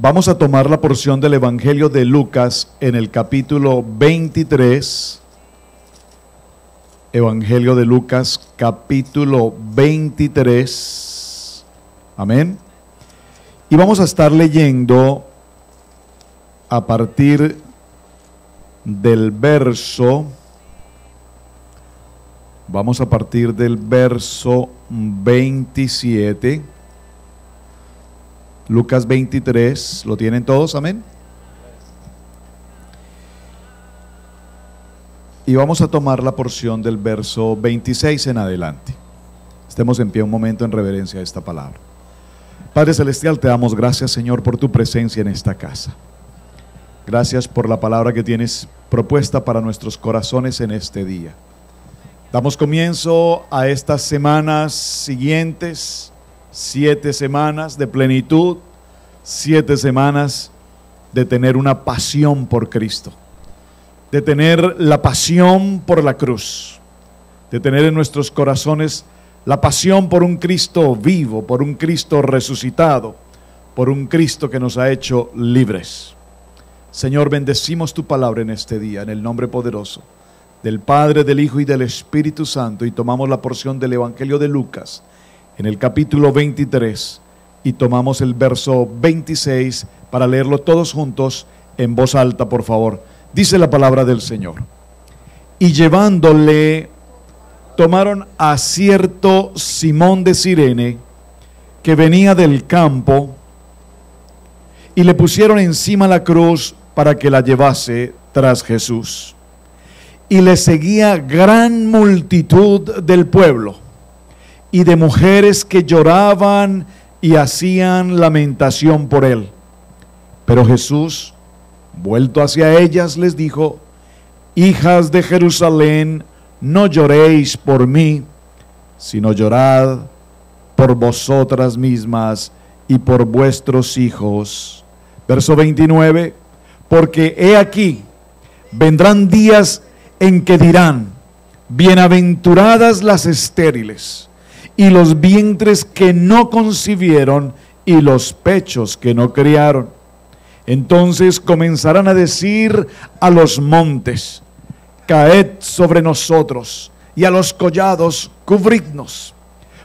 Vamos a tomar la porción del Evangelio de Lucas en el capítulo 23. Evangelio de Lucas, capítulo 23. Amén. Y vamos a estar leyendo a partir del verso, vamos a partir del verso 27. Lucas 23, ¿lo tienen todos? Amén. Y vamos a tomar la porción del verso 26 en adelante. Estemos en pie un momento en reverencia a esta palabra. Padre Celestial, te damos gracias, Señor, por tu presencia en esta casa. Gracias por la palabra que tienes propuesta para nuestros corazones en este día. Damos comienzo a estas semanas siguientes, 7 semanas de plenitud, 7 semanas de tener una pasión por Cristo, de tener la pasión por la cruz, de tener en nuestros corazones la pasión por un Cristo vivo, por un Cristo resucitado, por un Cristo que nos ha hecho libres. Señor, bendecimos tu palabra en este día, en el nombre poderoso del Padre, del Hijo y del Espíritu Santo, y tomamos la porción del Evangelio de Lucas, en el capítulo 23, y tomamos el verso 26 para leerlo todos juntos en voz alta, por favor. Dice la palabra del Señor: y llevándole, tomaron a cierto Simón de Cirene, que venía del campo, y le pusieron encima la cruz para que la llevase tras Jesús. Y le seguía gran multitud del pueblo, y de mujeres que lloraban y hacían lamentación por él. Pero Jesús, vuelto hacia ellas, les dijo: hijas de Jerusalén, no lloréis por mí, sino llorad por vosotras mismas y por vuestros hijos. Verso 29, porque he aquí, vendrán días en que dirán: bienaventuradas las estériles, y los vientres que no concibieron, y los pechos que no criaron. Entonces comenzarán a decir a los montes: caed sobre nosotros, y a los collados cubridnos,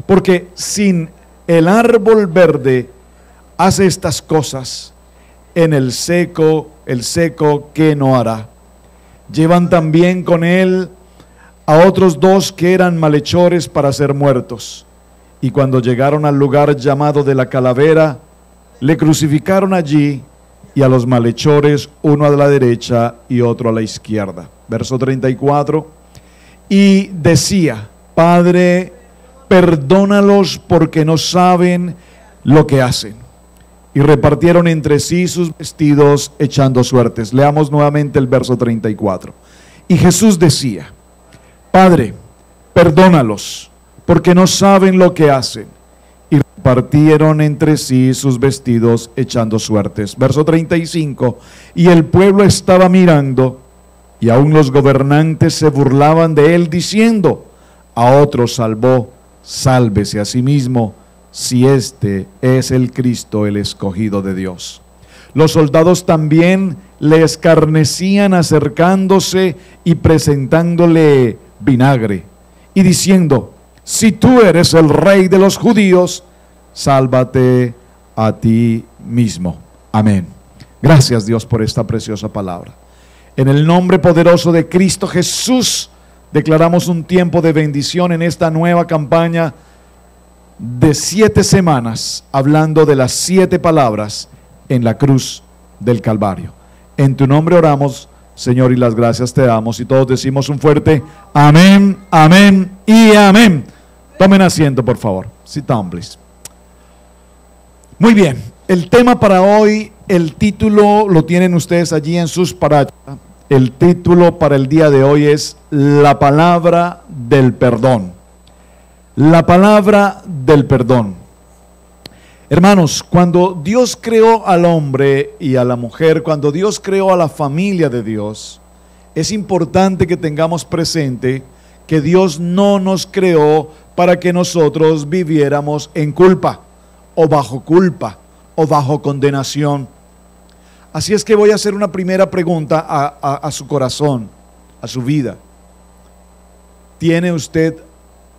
porque sin el árbol verde hace estas cosas, en el seco ¿qué no hará? Llevan también con él a otros 2 que eran malhechores para ser muertos. Y cuando llegaron al lugar llamado de la Calavera, le crucificaron allí, y a los malhechores, uno a la derecha y otro a la izquierda. Verso 34, y decía: Padre, perdónalos porque no saben lo que hacen. Y repartieron entre sí sus vestidos, echando suertes. Leamos nuevamente el verso 34. Y Jesús decía: Padre, perdónalos, porque no saben lo que hacen. Y repartieron entre sí sus vestidos, echando suertes. Verso 35. Y el pueblo estaba mirando, y aún los gobernantes se burlaban de él, diciendo: a otro salvó, sálvese a sí mismo, si este es el Cristo, el escogido de Dios. Los soldados también le escarnecían, acercándose y presentándole vinagre, y diciendo: si tú eres el rey de los judíos, sálvate a ti mismo. Amén. Gracias, Dios, por esta preciosa palabra. En el nombre poderoso de Cristo Jesús, declaramos un tiempo de bendición en esta nueva campaña de 7 semanas, hablando de las 7 palabras en la cruz del Calvario. En tu nombre oramos, Señor, y las gracias te damos, y todos decimos un fuerte amén, amén y amén. Tomen asiento, por favor. Sit down, please. Muy bien, el tema para hoy, el título lo tienen ustedes allí en sus parachas. El título para el día de hoy es la palabra del perdón. La palabra del perdón. Hermanos, cuando Dios creó al hombre y a la mujer, cuando Dios creó a la familia de Dios, es importante que tengamos presente que Dios no nos creó para que nosotros viviéramos en culpa, o bajo condenación. Así es que voy a hacer una primera pregunta a su corazón, a su vida. ¿Tiene usted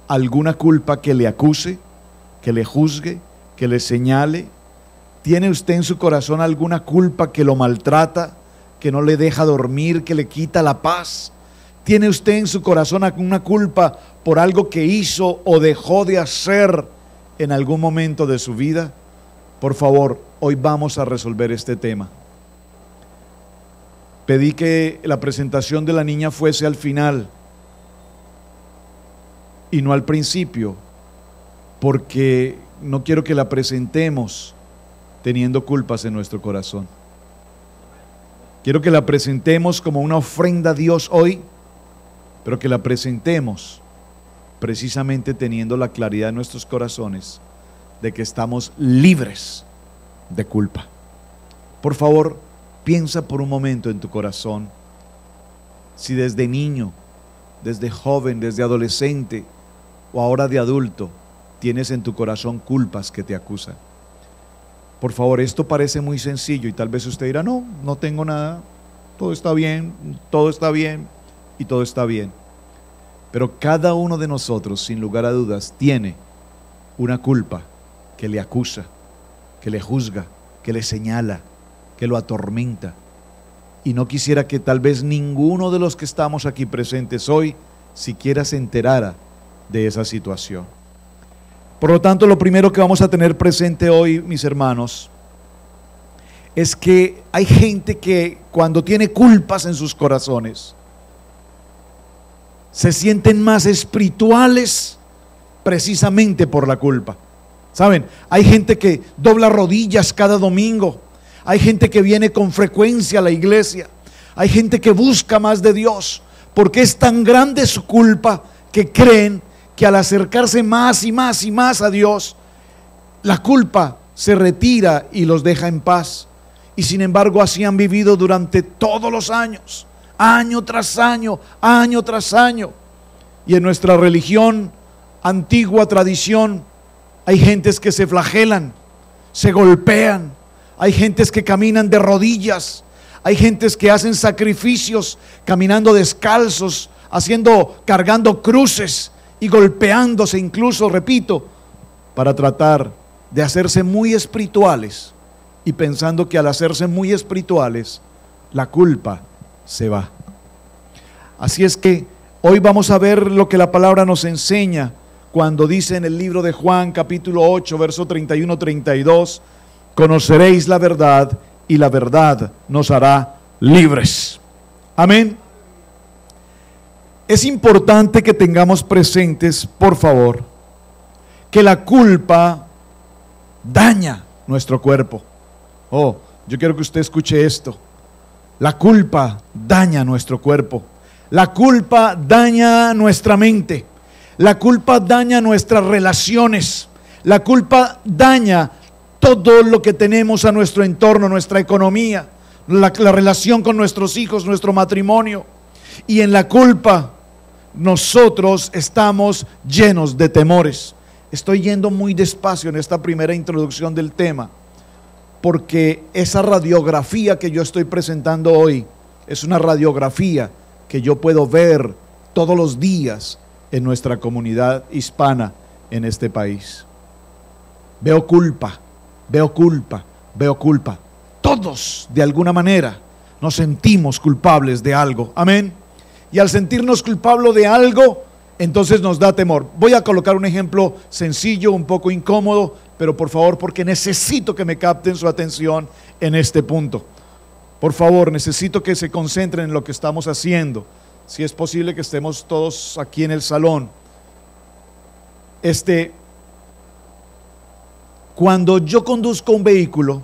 alguna culpa que le acuse, que le juzgue, que le señale? ¿Tiene usted en su corazón alguna culpa que lo maltrata, que no le deja dormir, que le quita la paz? ¿Tiene usted en su corazón alguna culpa por algo que hizo o dejó de hacer en algún momento de su vida? Por favor, hoy vamos a resolver este tema. Pedí que la presentación de la niña fuese al final y no al principio, porque no quiero que la presentemos teniendo culpas en nuestro corazón. Quiero que la presentemos como una ofrenda a Dios hoy, pero que la presentemos precisamente teniendo la claridad en nuestros corazones de que estamos libres de culpa. Por favor, piensa por un momento en tu corazón, si desde niño, desde joven, desde adolescente o ahora de adulto, tienes en tu corazón culpas que te acusan. Por favor, esto parece muy sencillo y tal vez usted dirá, no, no tengo nada, todo está bien y todo está bien. Pero cada uno de nosotros, sin lugar a dudas, tiene una culpa que le acusa, que le juzga, que le señala, que lo atormenta. Y no quisiera que tal vez ninguno de los que estamos aquí presentes hoy siquiera se enterara de esa situación. Por lo tanto, lo primero que vamos a tener presente hoy, mis hermanos, es que hay gente que cuando tiene culpas en sus corazones, se sienten más espirituales precisamente por la culpa. ¿Saben? Hay gente que dobla rodillas cada domingo. Hay gente que viene con frecuencia a la iglesia. Hay gente que busca más de Dios, porque es tan grande su culpa que creen que al acercarse más y más y más a Dios, la culpa se retira y los deja en paz. Y sin embargo así han vivido durante todos los años, año tras año, año tras año. Y en nuestra religión, antigua tradición, hay gentes que se flagelan, se golpean, hay gentes que caminan de rodillas, hay gentes que hacen sacrificios caminando descalzos, cargando cruces y golpeándose incluso, repito, para tratar de hacerse muy espirituales y pensando que al hacerse muy espirituales, la culpa se va. Así es que hoy vamos a ver lo que la palabra nos enseña cuando dice en el libro de Juan capítulo 8 verso 31-32, conoceréis la verdad y la verdad nos hará libres. Amén. Es importante que tengamos presentes, por favor, que la culpa daña nuestro cuerpo. Oh, yo quiero que usted escuche esto. La culpa daña nuestro cuerpo. La culpa daña nuestra mente. La culpa daña nuestras relaciones. La culpa daña todo lo que tenemos a nuestro entorno, nuestra economía, la relación con nuestros hijos, nuestro matrimonio. Y en la culpa nosotros estamos llenos de temores. Estoy yendo muy despacio en esta primera introducción del tema, porque esa radiografía que yo estoy presentando hoy es una radiografía que yo puedo ver todos los días en nuestra comunidad hispana en este país. Veo culpa, veo culpa, veo culpa. Todos, de alguna manera, nos sentimos culpables de algo. Amén. Y al sentirnos culpables de algo, entonces nos da temor. Voy a colocar un ejemplo sencillo, un poco incómodo, pero por favor, porque necesito que me capten su atención en este punto. Por favor, necesito que se concentren en lo que estamos haciendo. Si es posible que estemos todos aquí en el salón. Cuando yo conduzco un vehículo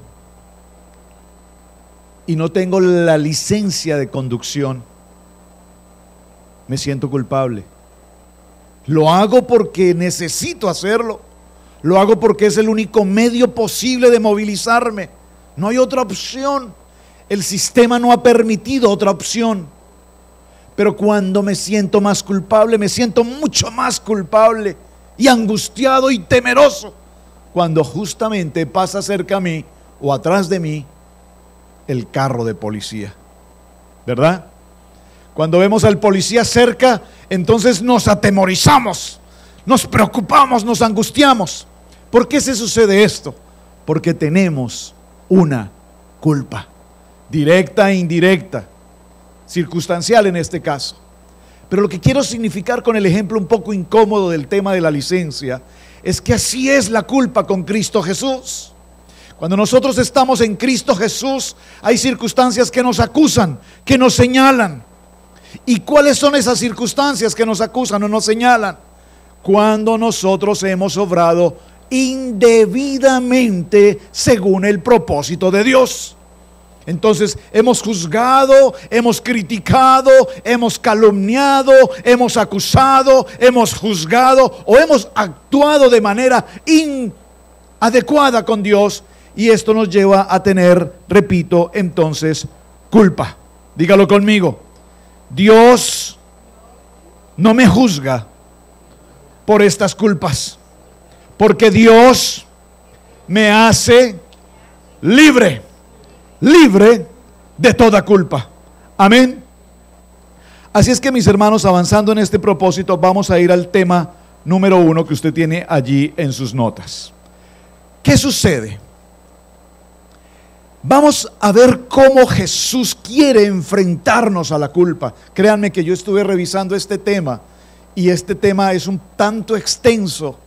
y no tengo la licencia de conducción, me siento culpable. Lo hago porque necesito hacerlo. Lo hago porque es el único medio posible de movilizarme. No hay otra opción. El sistema no ha permitido otra opción. Pero cuando me siento más culpable, me siento mucho más culpable y angustiado y temeroso cuando justamente pasa cerca a mí o atrás de mí el carro de policía, ¿verdad? Cuando vemos al policía cerca, entonces nos atemorizamos, nos preocupamos, nos angustiamos. ¿Por qué se sucede esto? Porque tenemos una culpa, directa e indirecta, circunstancial en este caso. Pero lo que quiero significar con el ejemplo un poco incómodo del tema de la licencia es que así es la culpa con Cristo Jesús. Cuando nosotros estamos en Cristo Jesús, hay circunstancias que nos acusan, que nos señalan. ¿Y cuáles son esas circunstancias que nos acusan o nos señalan? Cuando nosotros hemos obrado indebidamente según el propósito de Dios. Entonces hemos juzgado, hemos criticado, hemos calumniado, hemos acusado, hemos juzgado o hemos actuado de manera inadecuada con Dios, y esto nos lleva a tener, repito, entonces culpa. Dígalo conmigo: Dios no me juzga por estas culpas, porque Dios me hace libre de toda culpa. Amén. Así es que, mis hermanos, avanzando en este propósito, vamos a ir al tema número 1 que usted tiene allí en sus notas. ¿Qué sucede? Vamos a ver cómo Jesús quiere enfrentarnos a la culpa. Créanme que yo estuve revisando este tema, y este tema es un tanto extenso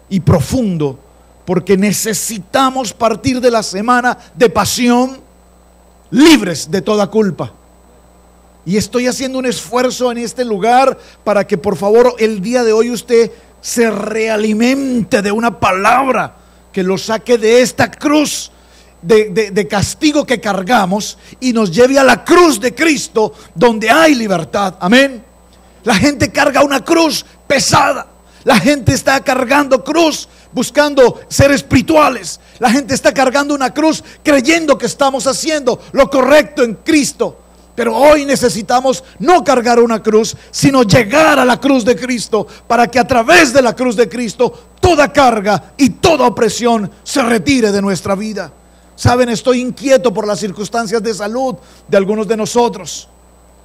y profundo, porque necesitamos partir de la semana de pasión libres de toda culpa. Y estoy haciendo un esfuerzo en este lugar para que por favor el día de hoy usted se realimente de una palabra que lo saque de esta cruz de castigo que cargamos y nos lleve a la cruz de Cristo, donde hay libertad. Amén. La gente carga una cruz pesada. La gente está cargando cruz buscando ser espirituales. La gente está cargando una cruz creyendo que estamos haciendo lo correcto en Cristo. Pero hoy necesitamos no cargar una cruz, sino llegar a la cruz de Cristo, para que a través de la cruz de Cristo toda carga y toda opresión se retire de nuestra vida. Saben, estoy inquieto por las circunstancias de salud de algunos de nosotros.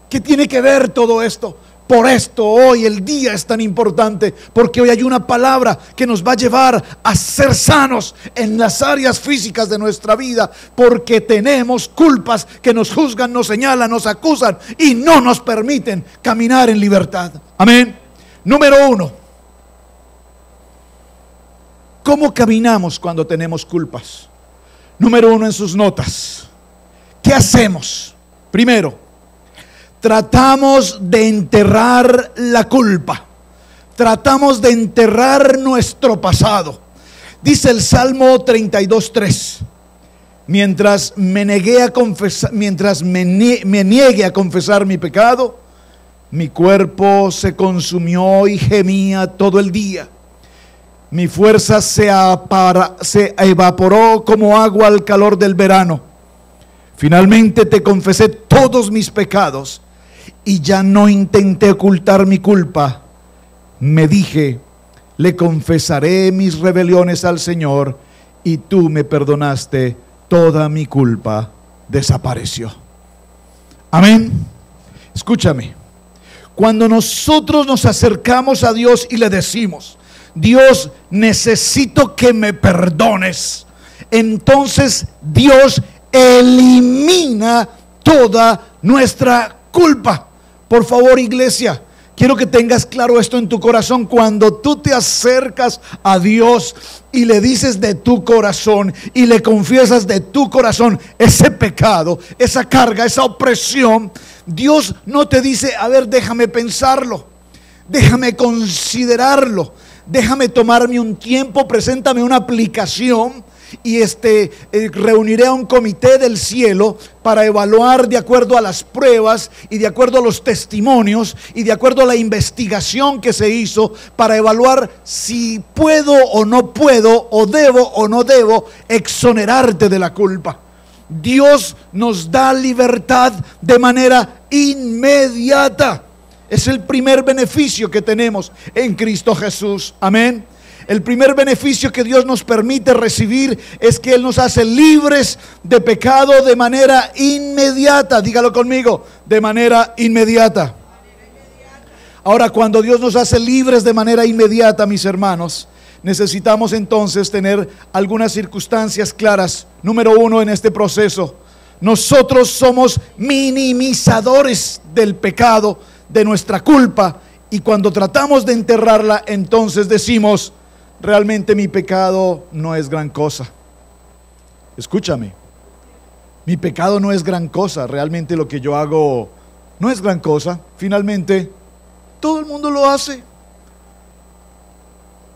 ¿Qué tiene que ver todo esto? Por esto hoy el día es tan importante, porque hoy hay una palabra que nos va a llevar a ser sanos en las áreas físicas de nuestra vida, porque tenemos culpas que nos juzgan, nos señalan, nos acusan y no nos permiten caminar en libertad. Amén. Número 1. ¿Cómo caminamos cuando tenemos culpas? Número 1 en sus notas. ¿Qué hacemos? Primero, tratamos de enterrar la culpa. Tratamos de enterrar nuestro pasado. Dice el Salmo 32:3: mientras me niegue a confesar mi pecado, mi cuerpo se consumió y gemía todo el día. Mi fuerza se evaporó como agua al calor del verano. Finalmente te confesé todos mis pecados y ya no intenté ocultar mi culpa. Me dije: le confesaré mis rebeliones al Señor, y tú me perdonaste, toda mi culpa desapareció. Amén. Escúchame, cuando nosotros nos acercamos a Dios y le decimos: Dios, necesito que me perdones, entonces Dios elimina toda nuestra culpa. Por favor, iglesia, quiero que tengas claro esto en tu corazón. Cuando tú te acercas a Dios y le dices de tu corazón y le confiesas de tu corazón ese pecado, esa carga, esa opresión, Dios no te dice: a ver, déjame pensarlo, déjame considerarlo, déjame tomarme un tiempo, preséntame una aplicación y reuniré a un comité del cielo para evaluar de acuerdo a las pruebas y de acuerdo a los testimonios y de acuerdo a la investigación que se hizo, para evaluar si puedo o no puedo, o debo o no debo exonerarte de la culpa. Dios nos da libertad de manera inmediata. Es el primer beneficio que tenemos en Cristo Jesús. Amén. El primer beneficio que Dios nos permite recibir es que Él nos hace libres de pecado de manera inmediata. Dígalo conmigo, de manera inmediata. Ahora, cuando Dios nos hace libres de manera inmediata, mis hermanos, necesitamos entonces tener algunas circunstancias claras. Número uno en este proceso: nosotros somos minimizadores del pecado, de nuestra culpa, y cuando tratamos de enterrarla, entonces decimos: realmente mi pecado no es gran cosa. Escúchame, mi pecado no es gran cosa, realmente lo que yo hago no es gran cosa. Finalmente, todo el mundo lo hace.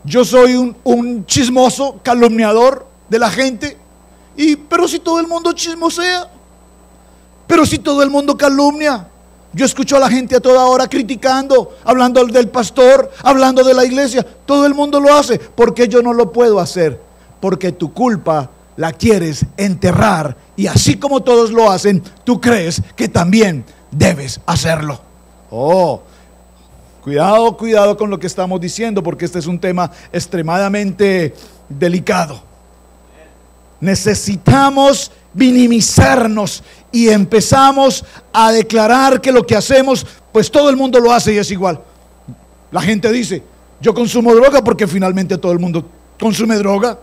Yo soy un chismoso, calumniador de la gente, pero si todo el mundo chismosea, pero si todo el mundo calumnia. Yo escucho a la gente a toda hora criticando, hablando del pastor, hablando de la iglesia. Todo el mundo lo hace. ¿Por qué yo no lo puedo hacer? Porque tu culpa la quieres enterrar, y así como todos lo hacen, tú crees que también debes hacerlo. Cuidado con lo que estamos diciendo, porque este es un tema extremadamente delicado. Necesitamos minimizarnos y empezamos a declarar que lo que hacemos, pues todo el mundo lo hace y es igual. La gente dice: yo consumo droga porque finalmente todo el mundo consume droga.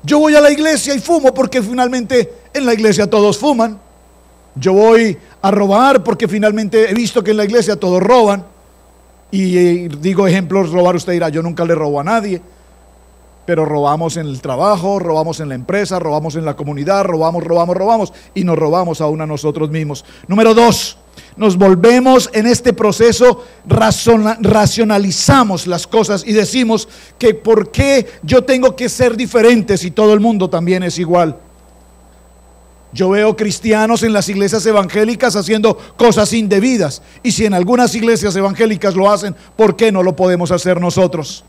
Yo voy a la iglesia y fumo porque finalmente en la iglesia todos fuman. Yo voy a robar porque finalmente he visto que en la iglesia todos roban. Y digo ejemplos: robar, usted dirá, yo nunca le robo a nadie. Pero robamos en el trabajo, robamos en la empresa, robamos en la comunidad, robamos y nos robamos aún a nosotros mismos. Número dos, nos volvemos en este proceso, racionalizamos las cosas y decimos que ¿por qué yo tengo que ser diferente si todo el mundo también es igual? Yo veo cristianos en las iglesias evangélicas haciendo cosas indebidas, y si en algunas iglesias evangélicas lo hacen, ¿por qué no lo podemos hacer nosotros?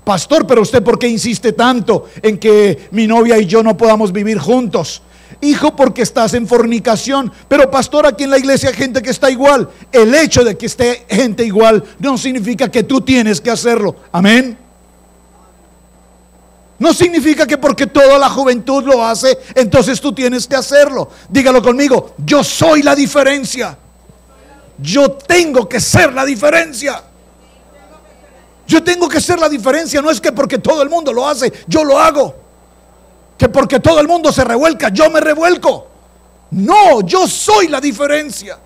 Pastor, pero usted ¿por qué insiste tanto en que mi novia y yo no podamos vivir juntos? Hijo, porque estás en fornicación. Pero pastor, aquí en la iglesia hay gente que está igual. El hecho de que esté gente igual no significa que tú tienes que hacerlo. Amén. No significa que porque toda la juventud lo hace, entonces tú tienes que hacerlo. Dígalo conmigo: yo soy la diferencia. Yo tengo que ser la diferencia. Yo tengo que ser la diferencia. No es que porque todo el mundo lo hace, yo lo hago. Que porque todo el mundo se revuelca, yo me revuelco. No, yo soy la diferencia.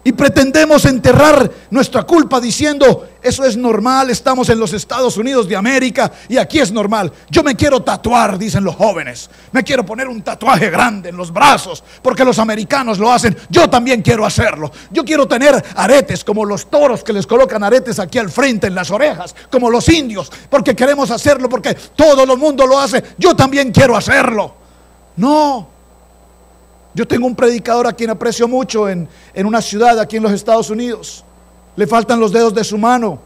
Y pretendemos enterrar nuestra culpa diciendo: eso es normal, estamos en los Estados Unidos de América y aquí es normal. Yo me quiero tatuar, dicen los jóvenes. Me quiero poner un tatuaje grande en los brazos porque los americanos lo hacen. Yo también quiero hacerlo. Yo quiero tener aretes como los toros, que les colocan aretes aquí al frente en las orejas, como los indios, porque queremos hacerlo, porque todo el mundo lo hace. Yo también quiero hacerlo. No. Yo tengo un predicador a quien aprecio mucho en una ciudad aquí en los Estados Unidos. Le faltan los dedos de su mano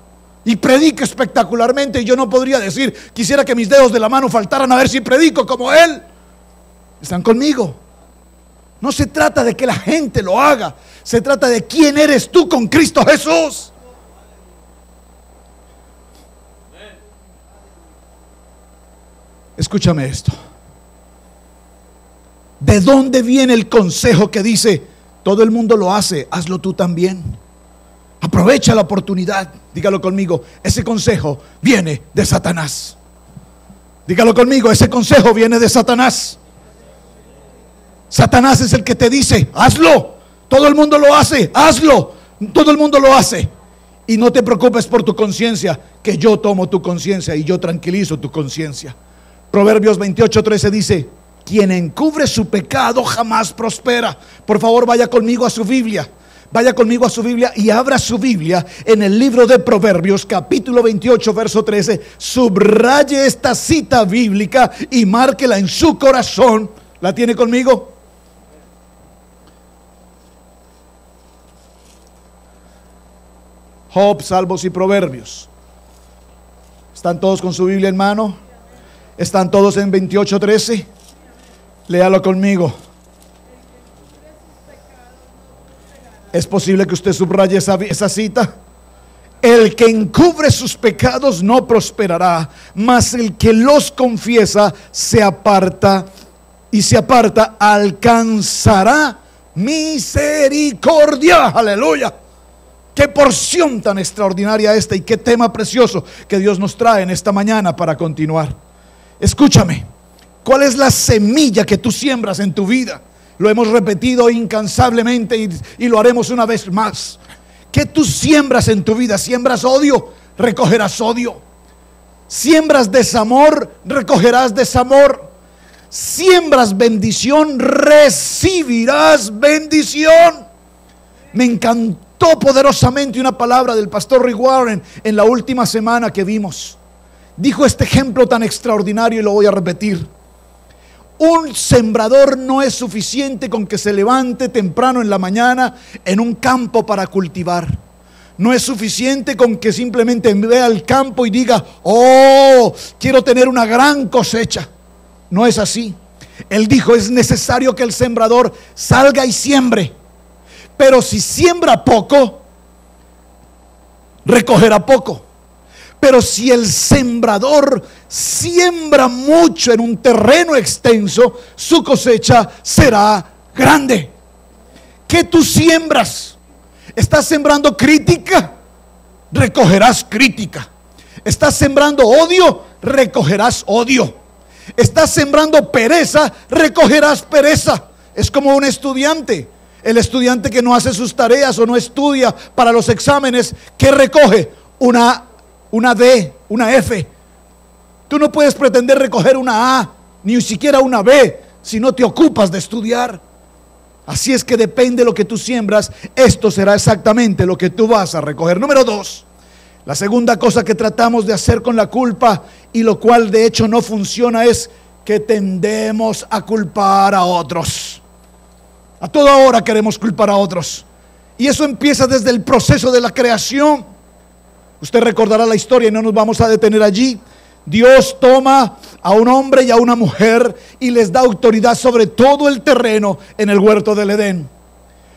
y predica espectacularmente, y yo no podría decir: quisiera que mis dedos de la mano faltaran a ver si predico como él. ¿Están conmigo? No se trata de que la gente lo haga, se trata de quién eres tú con Cristo Jesús. Escúchame esto. ¿De dónde viene el consejo que dice: todo el mundo lo hace, hazlo tú también? Aprovecha la oportunidad. Dígalo conmigo: ese consejo viene de Satanás. Dígalo conmigo: ese consejo viene de Satanás. Satanás es el que te dice: hazlo, todo el mundo lo hace, hazlo, todo el mundo lo hace. Y no te preocupes por tu conciencia, que yo tomo tu conciencia y yo tranquilizo tu conciencia. Proverbios 28:13 dice: quien encubre su pecado jamás prospera. Por favor, vaya conmigo a su Biblia. Vaya conmigo a su Biblia y abra su Biblia en el libro de Proverbios, capítulo 28, verso 13. Subraye esta cita bíblica y márquela en su corazón. ¿La tiene conmigo? Job, Salmos y Proverbios. ¿Están todos con su Biblia en mano? ¿Están todos en 28:13? Léalo conmigo. ¿Es posible que usted subraye esa cita? El que encubre sus pecados no prosperará, mas el que los confiesa se aparta alcanzará misericordia. Aleluya. Qué porción tan extraordinaria esta y qué tema precioso que Dios nos trae en esta mañana para continuar. Escúchame, ¿cuál es la semilla que tú siembras en tu vida? Lo hemos repetido incansablemente y lo haremos una vez más. ¿Qué tú siembras en tu vida? ¿Siembras odio? Recogerás odio. ¿Siembras desamor? Recogerás desamor. ¿Siembras bendición? Recibirás bendición. Me encantó poderosamente una palabra del pastor Rick Warren en la última semana que vimos. Dijo este ejemplo tan extraordinario y lo voy a repetir. Un sembrador no es suficiente con que se levante temprano en la mañana en un campo para cultivar. No es suficiente con que simplemente vea el campo y diga: oh, quiero tener una gran cosecha. No es así. Él dijo: es necesario que el sembrador salga y siembre. Pero si siembra poco, recogerá poco. Pero si el sembrador siembra mucho en un terreno extenso, su cosecha será grande. ¿Qué tú siembras? ¿Estás sembrando crítica? Recogerás crítica. ¿Estás sembrando odio? Recogerás odio. ¿Estás sembrando pereza? Recogerás pereza. Es como un estudiante. El estudiante que no hace sus tareas o no estudia para los exámenes, ¿qué recoge? Una D, una F. Tú no puedes pretender recoger una A, ni siquiera una B, si no te ocupas de estudiar. Así es que depende de lo que tú siembras, esto será exactamente lo que tú vas a recoger. Número 2, la segunda cosa que tratamos de hacer con la culpa, y lo cual de hecho no funciona, es que tendemos a culpar a otros. A toda hora queremos culpar a otros. Y eso empieza desde el proceso de la creación. Usted recordará la historia y no nos vamos a detener allí. Dios toma a un hombre y a una mujer y les da autoridad sobre todo el terreno en el huerto del Edén.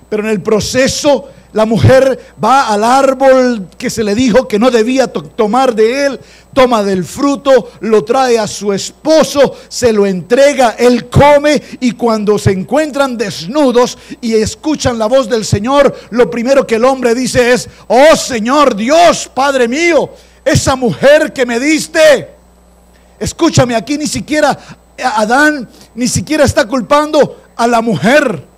Pero en el proceso la mujer va al árbol que se le dijo que no debía tomar de él, toma del fruto, lo trae a su esposo, se lo entrega, él come, y cuando se encuentran desnudos y escuchan la voz del Señor, lo primero que el hombre dice es: oh Señor Dios, Padre mío, esa mujer que me diste. Escúchame, aquí ni siquiera Adán ni siquiera está culpando a la mujer.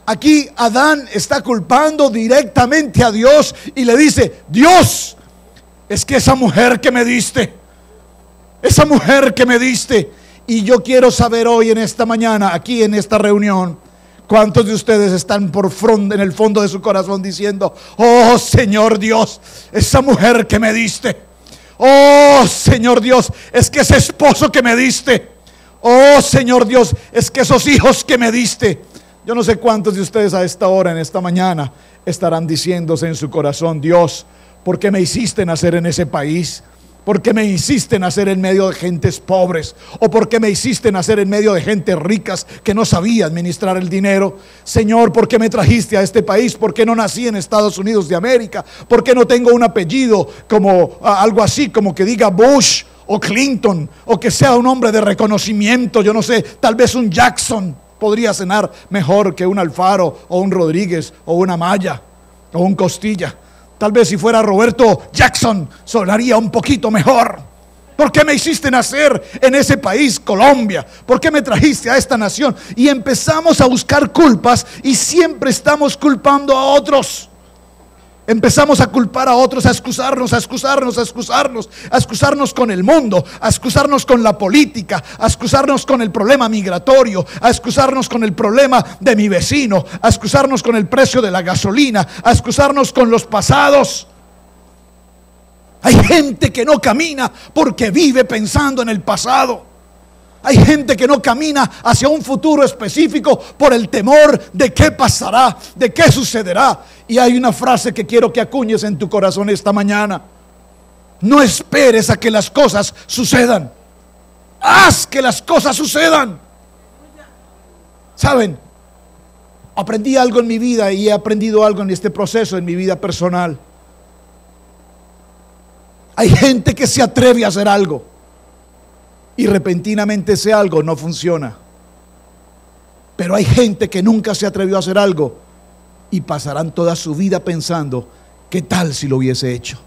Aquí Adán está culpando directamente a Dios y le dice: Dios, es que esa mujer que me diste, esa mujer que me diste. Y yo quiero saber hoy en esta mañana, aquí en esta reunión, ¿cuántos de ustedes están en el fondo de su corazón diciendo: oh Señor Dios, esa mujer que me diste, oh Señor Dios, es que ese esposo que me diste, oh Señor Dios, es que esos hijos que me diste? Yo no sé cuántos de ustedes a esta hora, en esta mañana, estarán diciéndose en su corazón: Dios, ¿por qué me hiciste nacer en ese país? ¿Por qué me hiciste nacer en medio de gentes pobres? ¿O por qué me hiciste nacer en medio de gente ricas que no sabía administrar el dinero? Señor, ¿por qué me trajiste a este país? ¿Por qué no nací en Estados Unidos de América? ¿Por qué no tengo un apellido como algo así, como que diga Bush o Clinton, o que sea un hombre de reconocimiento? Yo no sé, tal vez un Jackson podría cenar mejor que un Alfaro o un Rodríguez o una Maya o un Costilla. Tal vez si fuera Roberto Jackson sonaría un poquito mejor. ¿Por qué me hiciste nacer en ese país, Colombia? ¿Por qué me trajiste a esta nación? Y empezamos a buscar culpas y siempre estamos culpando a otros. Empezamos a culpar a otros, a excusarnos con el mundo, a excusarnos con la política, a excusarnos con el problema migratorio, a excusarnos con el problema de mi vecino, a excusarnos con el precio de la gasolina, a excusarnos con los pasados. Hay gente que no camina porque vive pensando en el pasado. Hay gente que no camina hacia un futuro específico por el temor de qué pasará, de qué sucederá. Y hay una frase que quiero que acuñes en tu corazón esta mañana: no esperes a que las cosas sucedan, haz que las cosas sucedan. ¿Saben? Aprendí algo en mi vida y he aprendido algo en este proceso en mi vida personal. Hay gente que se atreve a hacer algo y repentinamente ese algo no funciona. Pero hay gente que nunca se atrevió a hacer algo y pasarán toda su vida pensando, ¿qué tal si lo hubiese hecho?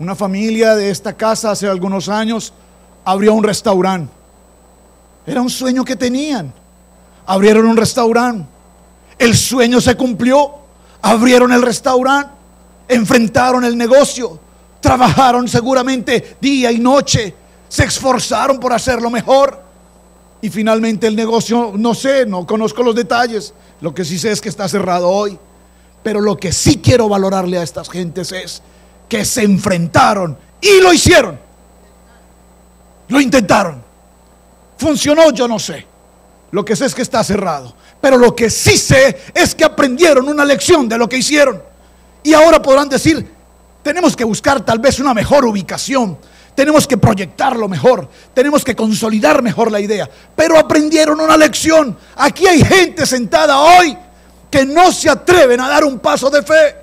Una familia de esta casa hace algunos años abrió un restaurante. Era un sueño que tenían. Abrieron un restaurante. El sueño se cumplió. Abrieron el restaurante. Enfrentaron el negocio. Trabajaron seguramente día y noche. Se esforzaron por hacerlo mejor. Y finalmente el negocio, no sé, no conozco los detalles. Lo que sí sé es que está cerrado hoy. Pero lo que sí quiero valorarle a estas gentes es que se enfrentaron y lo hicieron. Lo intentaron. ¿Funcionó? Yo no sé. Lo que sé es que está cerrado. Pero lo que sí sé es que aprendieron una lección de lo que hicieron. Y ahora podrán decir, tenemos que buscar tal vez una mejor ubicación. Tenemos que proyectarlo mejor. Tenemos que consolidar mejor la idea. Pero aprendieron una lección. Aquí hay gente sentada hoy que no se atreven a dar un paso de fe.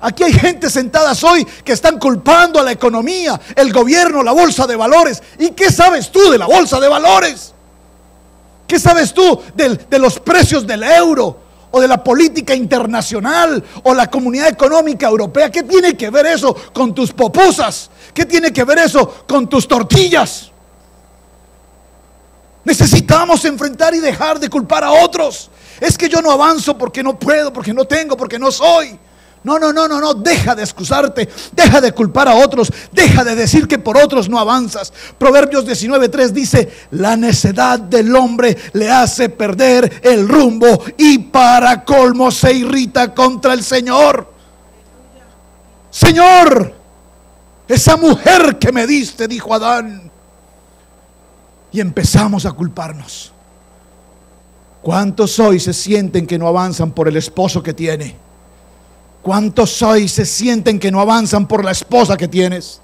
Aquí hay gente sentada hoy que están culpando a la economía, el gobierno, la bolsa de valores. ¿Y qué sabes tú de la bolsa de valores? ¿Qué sabes tú de los precios del euro? ¿O de la política internacional? ¿O la comunidad económica europea? ¿Qué tiene que ver eso con tus pupusas? ¿Qué tiene que ver eso con tus tortillas? Necesitamos enfrentar y dejar de culpar a otros. Es que yo no avanzo porque no puedo, porque no tengo, porque no soy. No, deja de excusarte, deja de culpar a otros, deja de decir que por otros no avanzas. Proverbios 19:3 dice, la necedad del hombre le hace perder el rumbo y para colmo se irrita contra el Señor. Señor, esa mujer que me diste, dijo Adán. Y empezamos a culparnos. ¿Cuántos hoy se sienten que no avanzan por el esposo que tiene? ¿Cuántos hoy se sienten que no avanzan por la esposa que tienes?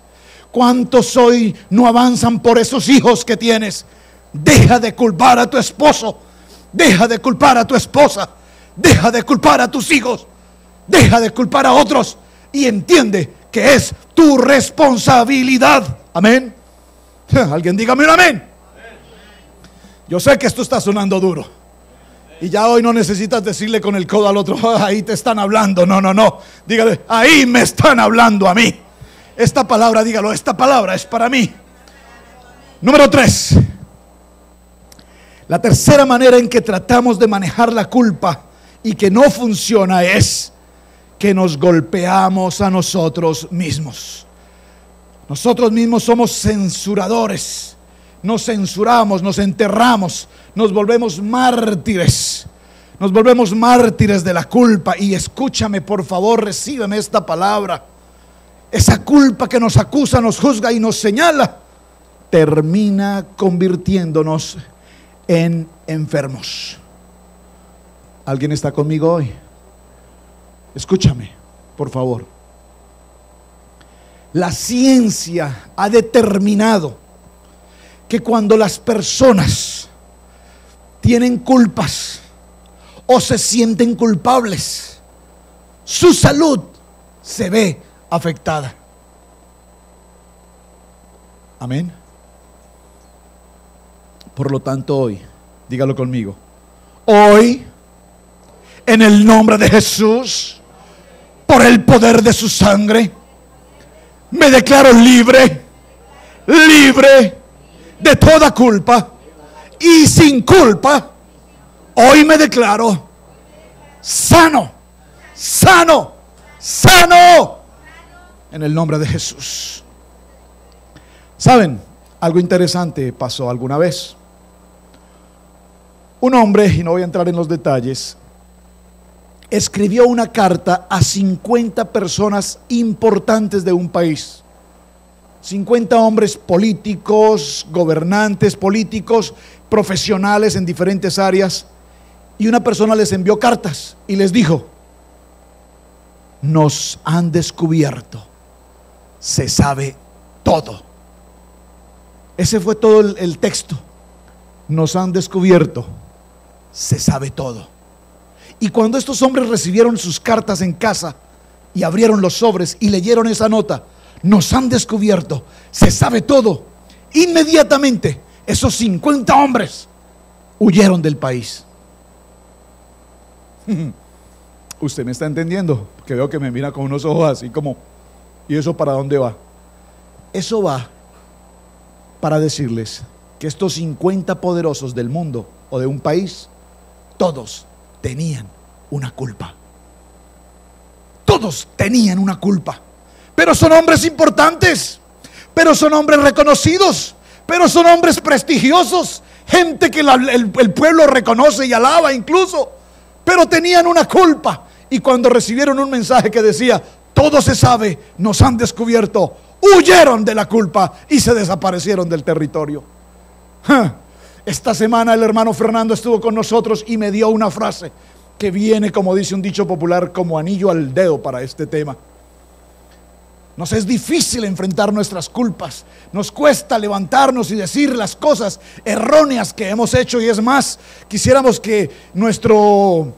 ¿Cuántos hoy no avanzan por esos hijos que tienes? Deja de culpar a tu esposo. Deja de culpar a tu esposa. Deja de culpar a tus hijos. Deja de culpar a otros. Y entiende que es tu responsabilidad. Amén. Alguien dígame un amén. Yo sé que esto está sonando duro. Y ya hoy no necesitas decirle con el codo al otro, ahí te están hablando. No. Dígale, ahí me están hablando a mí. Esta palabra, dígalo, esta palabra es para mí. Número 3. La tercera manera en que tratamos de manejar la culpa y que no funciona es que nos golpeamos a nosotros mismos. Nosotros mismos somos censuradores. Nos censuramos, nos enterramos, nos volvemos mártires. Nos volvemos mártires de la culpa. Y escúchame, por favor, recíbeme esta palabra. Esa culpa que nos acusa, nos juzga y nos señala, termina convirtiéndonos en enfermos. ¿Alguien está conmigo hoy? Escúchame, por favor. La ciencia ha determinado que cuando las personas tienen culpas o se sienten culpables, su salud se ve afectada. Amén. Por lo tanto, hoy, dígalo conmigo, hoy, en el nombre de Jesús, por el poder de su sangre, me declaro libre de toda culpa y sin culpa. Hoy me declaro sano en el nombre de Jesús. ¿Saben? Algo interesante pasó alguna vez. Un hombre, y no voy a entrar en los detalles, escribió una carta a 50 personas importantes de un país. 50 hombres políticos, gobernantes políticos, profesionales en diferentes áreas. Y una persona les envió cartas y les dijo: nos han descubierto, se sabe todo. Ese fue todo el texto. Nos han descubierto, se sabe todo. Y cuando estos hombres recibieron sus cartas en casa, y abrieron los sobres y leyeron esa nota. Nos han descubierto, se sabe todo. Inmediatamente esos 50 hombres huyeron del país. Usted me está entendiendo, que veo que me mira con unos ojos así como, ¿y eso para dónde va? Eso va para decirles que estos 50 poderosos del mundo o de un país, todos tenían una culpa. Todos tenían una culpa. Pero son hombres importantes, pero son hombres reconocidos, pero son hombres prestigiosos, gente que el pueblo reconoce y alaba incluso, pero tenían una culpa. Y cuando recibieron un mensaje que decía, todo se sabe, nos han descubierto, huyeron de la culpa y se desaparecieron del territorio. Esta semana el hermano Fernando estuvo con nosotros y me dio una frase que viene, como dice un dicho popular, como anillo al dedo para este tema. Nos es difícil enfrentar nuestras culpas, nos cuesta levantarnos y decir las cosas erróneas que hemos hecho, y es más, quisiéramos que nuestro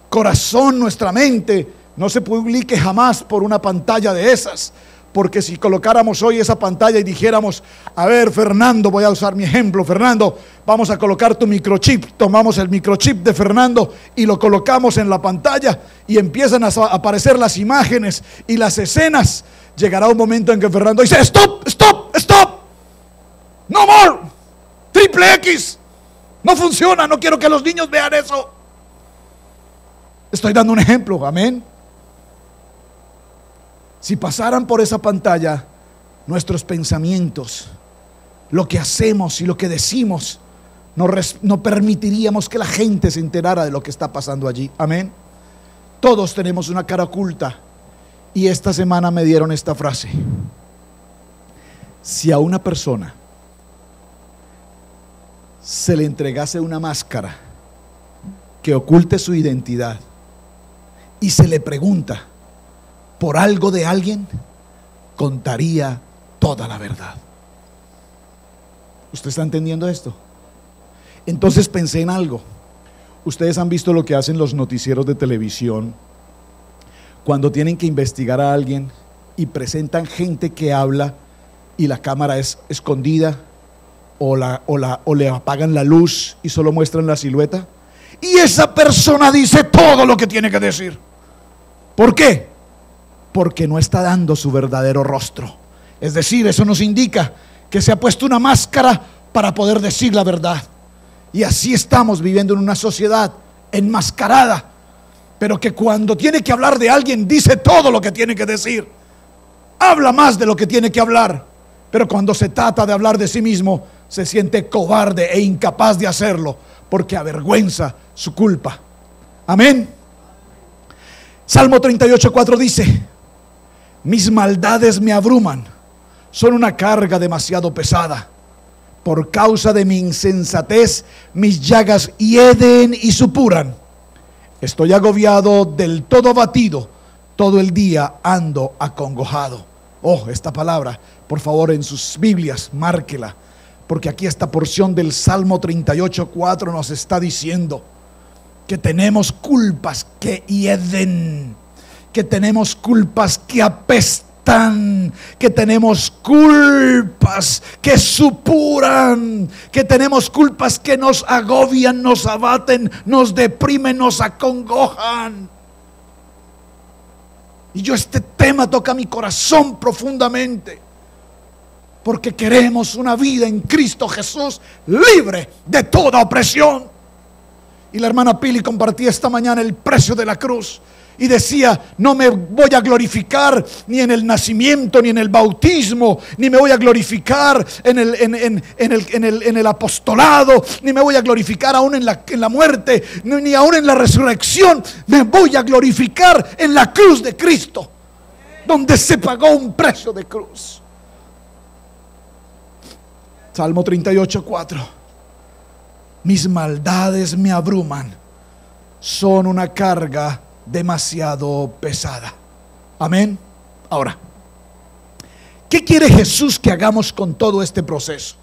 corazón, nuestra mente no se publique jamás por una pantalla de esas, porque si colocáramos hoy esa pantalla y dijéramos, a ver Fernando, voy a usar mi ejemplo, Fernando, vamos a colocar tu microchip, tomamos el microchip de Fernando y lo colocamos en la pantalla y empiezan a aparecer las imágenes y las escenas, llegará un momento en que Fernando dice, stop, stop, stop, no more, triple X, no funciona, no quiero que los niños vean eso. Estoy dando un ejemplo, amén. Si pasaran por esa pantalla nuestros pensamientos, lo que hacemos y lo que decimos, no permitiríamos que la gente se enterara de lo que está pasando allí, amén. Todos tenemos una cara oculta. Y esta semana me dieron esta frase: si a una persona se le entregase una máscara que oculte su identidad y se le pregunta por algo de alguien, contaría toda la verdad. ¿Usted está entendiendo esto? Entonces pensé en algo. Ustedes han visto lo que hacen los noticieros de televisión cuando tienen que investigar a alguien y presentan gente que habla y la cámara es escondida o le apagan la luz y solo muestran la silueta, y esa persona dice todo lo que tiene que decir. ¿Por qué? Porque no está dando su verdadero rostro. Es decir, eso nos indica que se ha puesto una máscara para poder decir la verdad. Y así estamos viviendo en una sociedad enmascarada, pero que cuando tiene que hablar de alguien dice todo lo que tiene que decir, habla más de lo que tiene que hablar, pero cuando se trata de hablar de sí mismo se siente cobarde e incapaz de hacerlo porque avergüenza su culpa. Amén. Salmo 38:4 dice: mis maldades me abruman, son una carga demasiado pesada. Por causa de mi insensatez, mis llagas hieden y supuran. Estoy agobiado, del todo abatido, todo el día ando acongojado. Oh, esta palabra, por favor, en sus Biblias, márquela, porque aquí esta porción del Salmo 38:4 nos está diciendo que tenemos culpas que hieden, que tenemos culpas que apestan, que tenemos culpas que supuran, que tenemos culpas que nos agobian, nos abaten, nos deprimen, nos acongojan. Y este tema toca mi corazón profundamente, porque queremos una vida en Cristo Jesús libre de toda opresión. Y la hermana Pili compartía esta mañana el precio de la cruz y decía: no me voy a glorificar ni en el nacimiento, ni en el bautismo, ni me voy a glorificar en el apostolado, ni me voy a glorificar aún en la muerte, ni aún en la resurrección. Me voy a glorificar en la cruz de Cristo, donde se pagó un precio de cruz. Salmo 38:4. Mis maldades me abruman, son una carga demasiado pesada. Amén. Ahora, ¿qué quiere Jesús que hagamos con todo este proceso?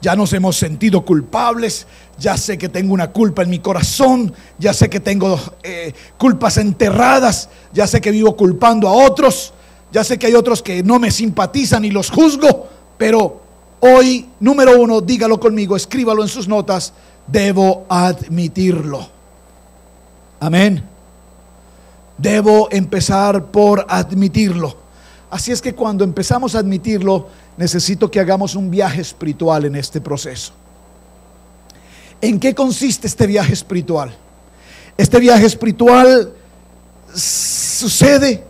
Ya nos hemos sentido culpables. Ya sé que tengo una culpa en mi corazón. Ya sé que tengo culpas enterradas. Ya sé que vivo culpando a otros. Ya sé que hay otros que no me simpatizan y los juzgo. Pero hoy, número uno, dígalo conmigo, escríbalo en sus notas: debo admitirlo. Amén. Debo empezar por admitirlo. Así es que cuando empezamos a admitirlo, necesito que hagamos un viaje espiritual en este proceso. ¿En qué consiste este viaje espiritual? Este viaje espiritual sucede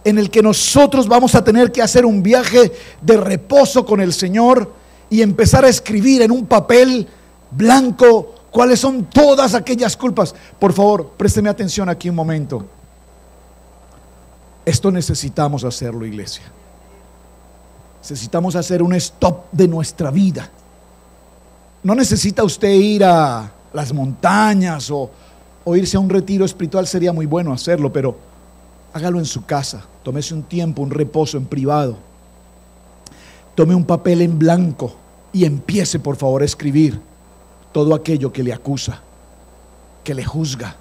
en el que nosotros vamos a tener que hacer un viaje de reposo con el Señor y empezar a escribir en un papel blanco cuáles son todas aquellas culpas. Por favor, présteme atención aquí un momento. Esto necesitamos hacerlo, iglesia. Necesitamos hacer un stop de nuestra vida. No necesita usted ir a las montañas o irse a un retiro espiritual. Sería muy bueno hacerlo, pero hágalo en su casa. Tómese un tiempo, un reposo en privado. Tome un papel en blanco y empiece, por favor, a escribir todo aquello que le acusa, que le juzga.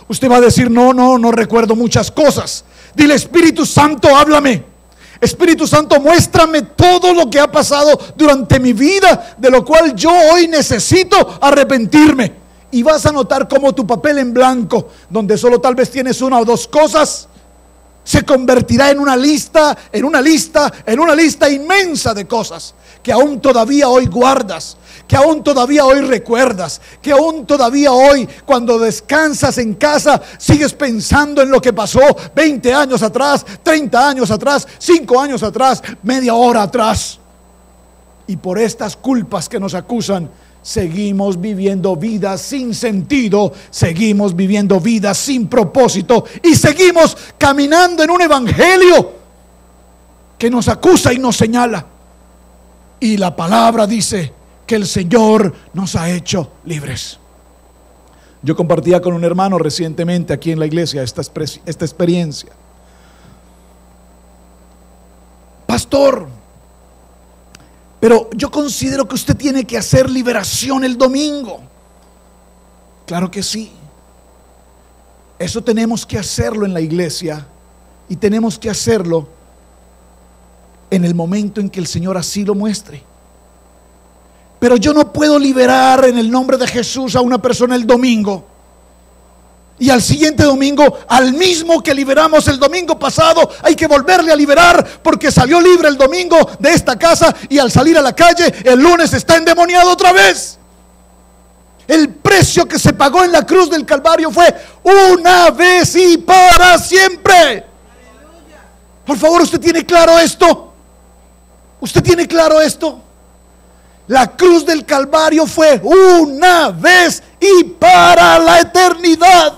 Usted va a decir: no recuerdo muchas cosas. Dile: Espíritu Santo, háblame. Espíritu Santo, muéstrame todo lo que ha pasado durante mi vida, de lo cual yo hoy necesito arrepentirme. Y vas a notar cómo tu papel en blanco, donde solo tal vez tienes una o dos cosas, se convertirá en una lista inmensa de cosas que aún todavía hoy guardas, que aún todavía hoy recuerdas, que aún todavía hoy, cuando descansas en casa, sigues pensando en lo que pasó 20 años atrás, 30 años atrás, 5 años atrás, media hora atrás. Y por estas culpas que nos acusan, seguimos viviendo vidas sin sentido, seguimos viviendo vidas sin propósito y seguimos caminando en un evangelio que nos acusa y nos señala. Y la palabra dice que el Señor nos ha hecho libres. Yo compartía con un hermano recientemente aquí en la iglesia esta experiencia. Pastor, pero yo considero que usted tiene que hacer liberación el domingo. Claro que sí. Eso tenemos que hacerlo en la iglesia y tenemos que hacerlo en el momento en que el Señor así lo muestre. Pero yo no puedo liberar en el nombre de Jesús a una persona el domingo y al siguiente domingo, al mismo que liberamos el domingo pasado, hay que volverle a liberar porque salió libre el domingo de esta casa y al salir a la calle el lunes está endemoniado otra vez. El precio que se pagó en la cruz del Calvario fue una vez y para siempre. Por favor, ¿usted tiene claro esto? ¿Usted tiene claro esto? La cruz del Calvario fue una vez y para la eternidad.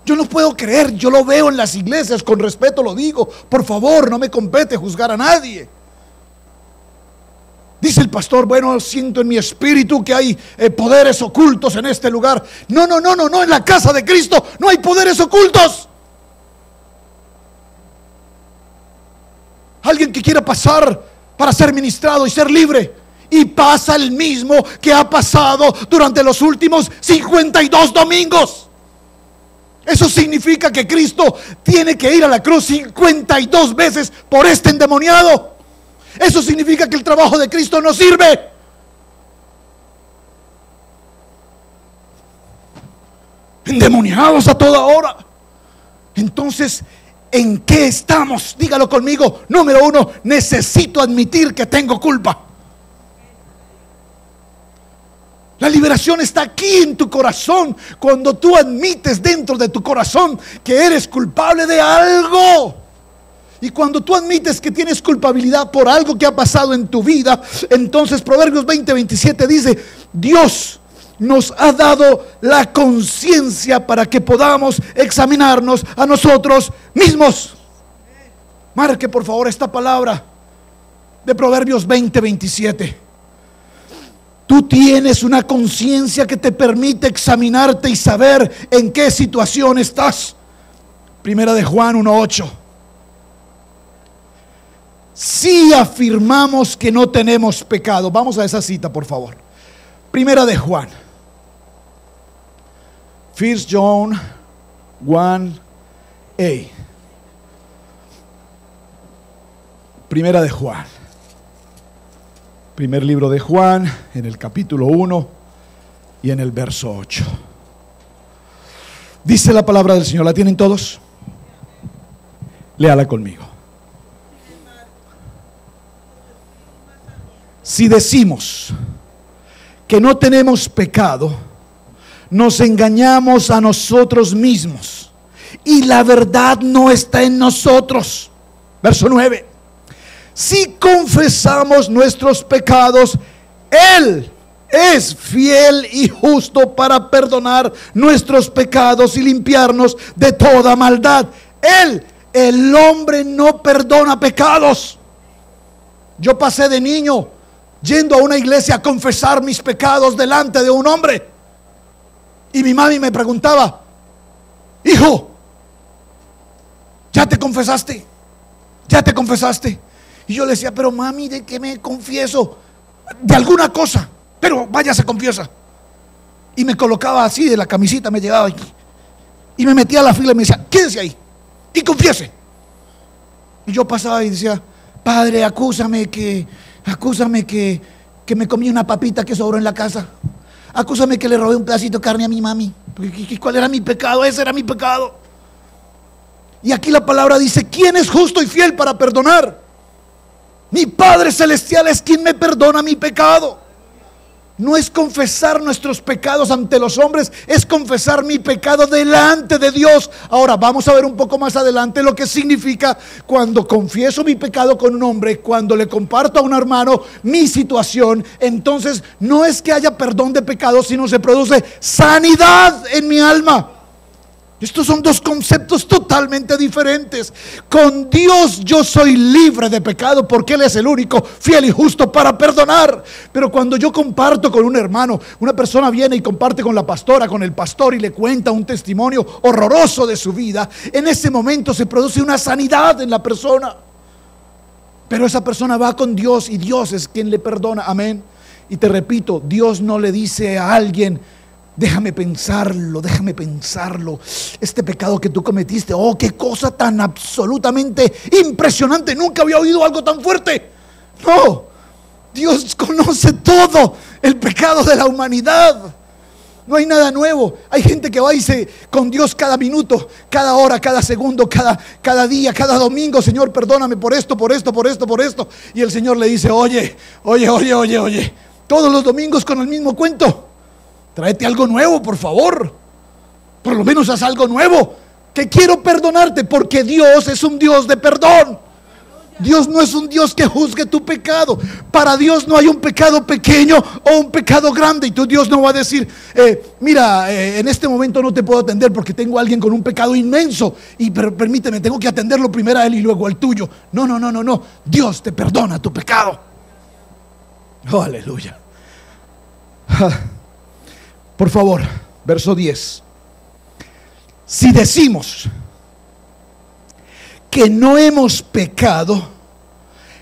Yo no puedo creer, yo lo veo en las iglesias, con respeto lo digo. Por favor, no me compete juzgar a nadie. Dice el pastor: bueno, siento en mi espíritu que hay poderes ocultos en este lugar. No, en la casa de Cristo no hay poderes ocultos. Alguien que quiera pasar para ser ministrado y ser libre, y pasa el mismo que ha pasado durante los últimos 52 domingos. Eso significa que Cristo tiene que ir a la cruz 52 veces por este endemoniado. Eso significa que el trabajo de Cristo no sirve. Endemoniados a toda hora. Entonces, ¿en qué estamos? Dígalo conmigo. Número uno, necesito admitir que tengo culpa. La liberación está aquí en tu corazón, cuando tú admites dentro de tu corazón que eres culpable de algo. Y cuando tú admites que tienes culpabilidad por algo que ha pasado en tu vida, entonces Proverbios 20:27 dice: Dios nos ha dado la conciencia para que podamos examinarnos a nosotros mismos. Marque por favor esta palabra de Proverbios 20:27. Tú tienes una conciencia que te permite examinarte y saber en qué situación estás. Primera de Juan 1:8. si afirmamos que no tenemos pecado. Vamos a esa cita, por favor. Primera de Juan. 1 John 1:8. Primera de Juan. Primer libro de Juan, en el capítulo 1 y en el verso 8. Dice la palabra del Señor. ¿La tienen todos? Léala conmigo. Si decimos que no tenemos pecado, nos engañamos a nosotros mismos y la verdad no está en nosotros. Verso 9. Si confesamos nuestros pecados, Él es fiel y justo para perdonar nuestros pecados y limpiarnos de toda maldad. Él, el hombre, no perdona pecados. Yo pasé de niño yendo a una iglesia a confesar mis pecados delante de un hombre. Y mi mami me preguntaba: hijo, ¿ya te confesaste? ¿Ya te confesaste? Y yo le decía: pero mami, ¿de qué me confieso? De alguna cosa, pero vaya, se confiesa. Y me colocaba así de la camisita, me llevaba y me metía a la fila y me decía: quédese ahí y confiese. Y yo pasaba y decía: padre, acúsame que me comí una papita que sobró en la casa. Acúsame que le robé un pedacito de carne a mi mami. ¿Cuál era mi pecado? Ese era mi pecado. Y aquí la palabra dice: ¿quién es justo y fiel para perdonar? Mi Padre Celestial es quien me perdona mi pecado. No es confesar nuestros pecados ante los hombres, es confesar mi pecado delante de Dios. Ahora vamos a ver un poco más adelante lo que significa cuando confieso mi pecado con un hombre, cuando le comparto a un hermano mi situación. Entonces no es que haya perdón de pecados, sino se produce sanidad en mi alma. Estos son dos conceptos totalmente diferentes. Con Dios yo soy libre de pecado porque Él es el único fiel y justo para perdonar. Pero cuando yo comparto con un hermano, una persona viene y comparte con la pastora, con el pastor, y le cuenta un testimonio horroroso de su vida, en ese momento se produce una sanidad en la persona. Pero esa persona va con Dios y Dios es quien le perdona. Amén. Y te repito, Dios no le dice a alguien: déjame pensarlo, este pecado que tú cometiste, oh, qué cosa tan absolutamente impresionante, nunca había oído algo tan fuerte. No, Dios conoce todo el pecado de la humanidad. No hay nada nuevo. Hay gente que va y dice con Dios cada minuto, cada hora, cada segundo, cada día, cada domingo: Señor, perdóname por esto. Y el Señor le dice: oye, todos los domingos con el mismo cuento. Tráete algo nuevo, por favor. Por lo menos haz algo nuevo. Que quiero perdonarte, porque Dios es un Dios de perdón. Dios no es un Dios que juzgue tu pecado. Para Dios no hay un pecado pequeño o un pecado grande. Y tu Dios no va a decir: mira, en este momento no te puedo atender porque tengo a alguien con un pecado inmenso, pero permíteme, tengo que atenderlo primero a él y luego al tuyo. No. Dios te perdona tu pecado. Oh, aleluya. Por favor, verso 10. Si decimos que no hemos pecado,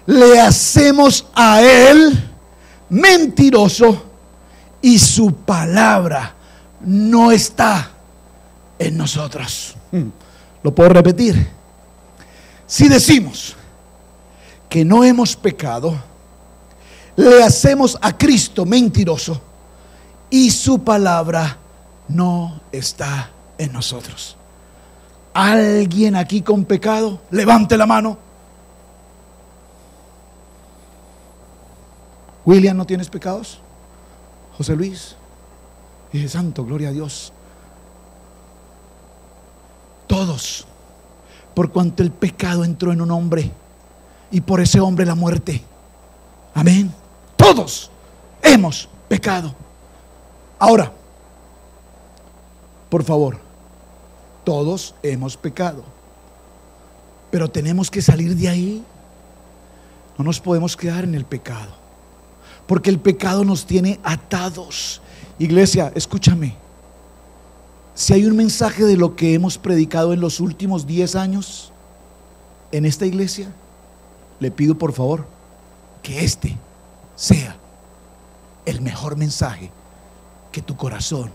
le hacemos a Él mentiroso y su palabra no está en nosotros. Lo puedo repetir. Si decimos que no hemos pecado, le hacemos a Cristo mentiroso y su palabra no está en nosotros. ¿Alguien aquí con pecado? Levante la mano. William, ¿no tienes pecados? José Luis. Dije: santo, gloria a Dios. Todos, por cuanto el pecado entró en un hombre y por ese hombre la muerte. Amén. Todos hemos pecado. Ahora, por favor, todos hemos pecado, pero tenemos que salir de ahí. No nos podemos quedar en el pecado, porque el pecado nos tiene atados. Iglesia, escúchame. Si hay un mensaje de lo que hemos predicado en los últimos 10 años en esta iglesia, le pido por favor que este sea el mejor mensaje que tu corazón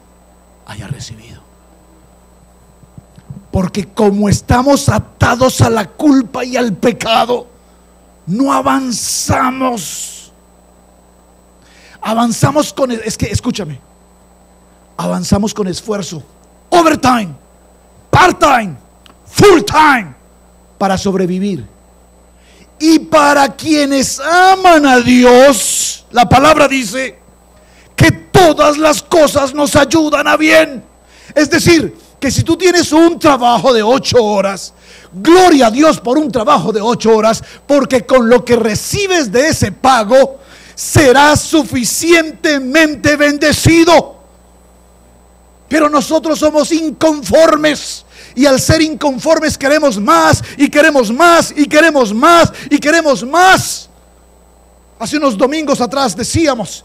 haya recibido. Porque como estamos atados a la culpa y al pecado, no avanzamos. Avanzamos con, escúchame, avanzamos con esfuerzo, overtime, part-time, full-time, para sobrevivir. Y para quienes aman a Dios, la palabra dice que todas las cosas nos ayudan a bien. Es decir, que si tú tienes un trabajo de 8 horas, gloria a Dios por un trabajo de 8 horas, porque con lo que recibes de ese pago serás suficientemente bendecido. Pero nosotros somos inconformes, y al ser inconformes queremos más y queremos más y queremos más y queremos más. Hace unos domingos atrás decíamos,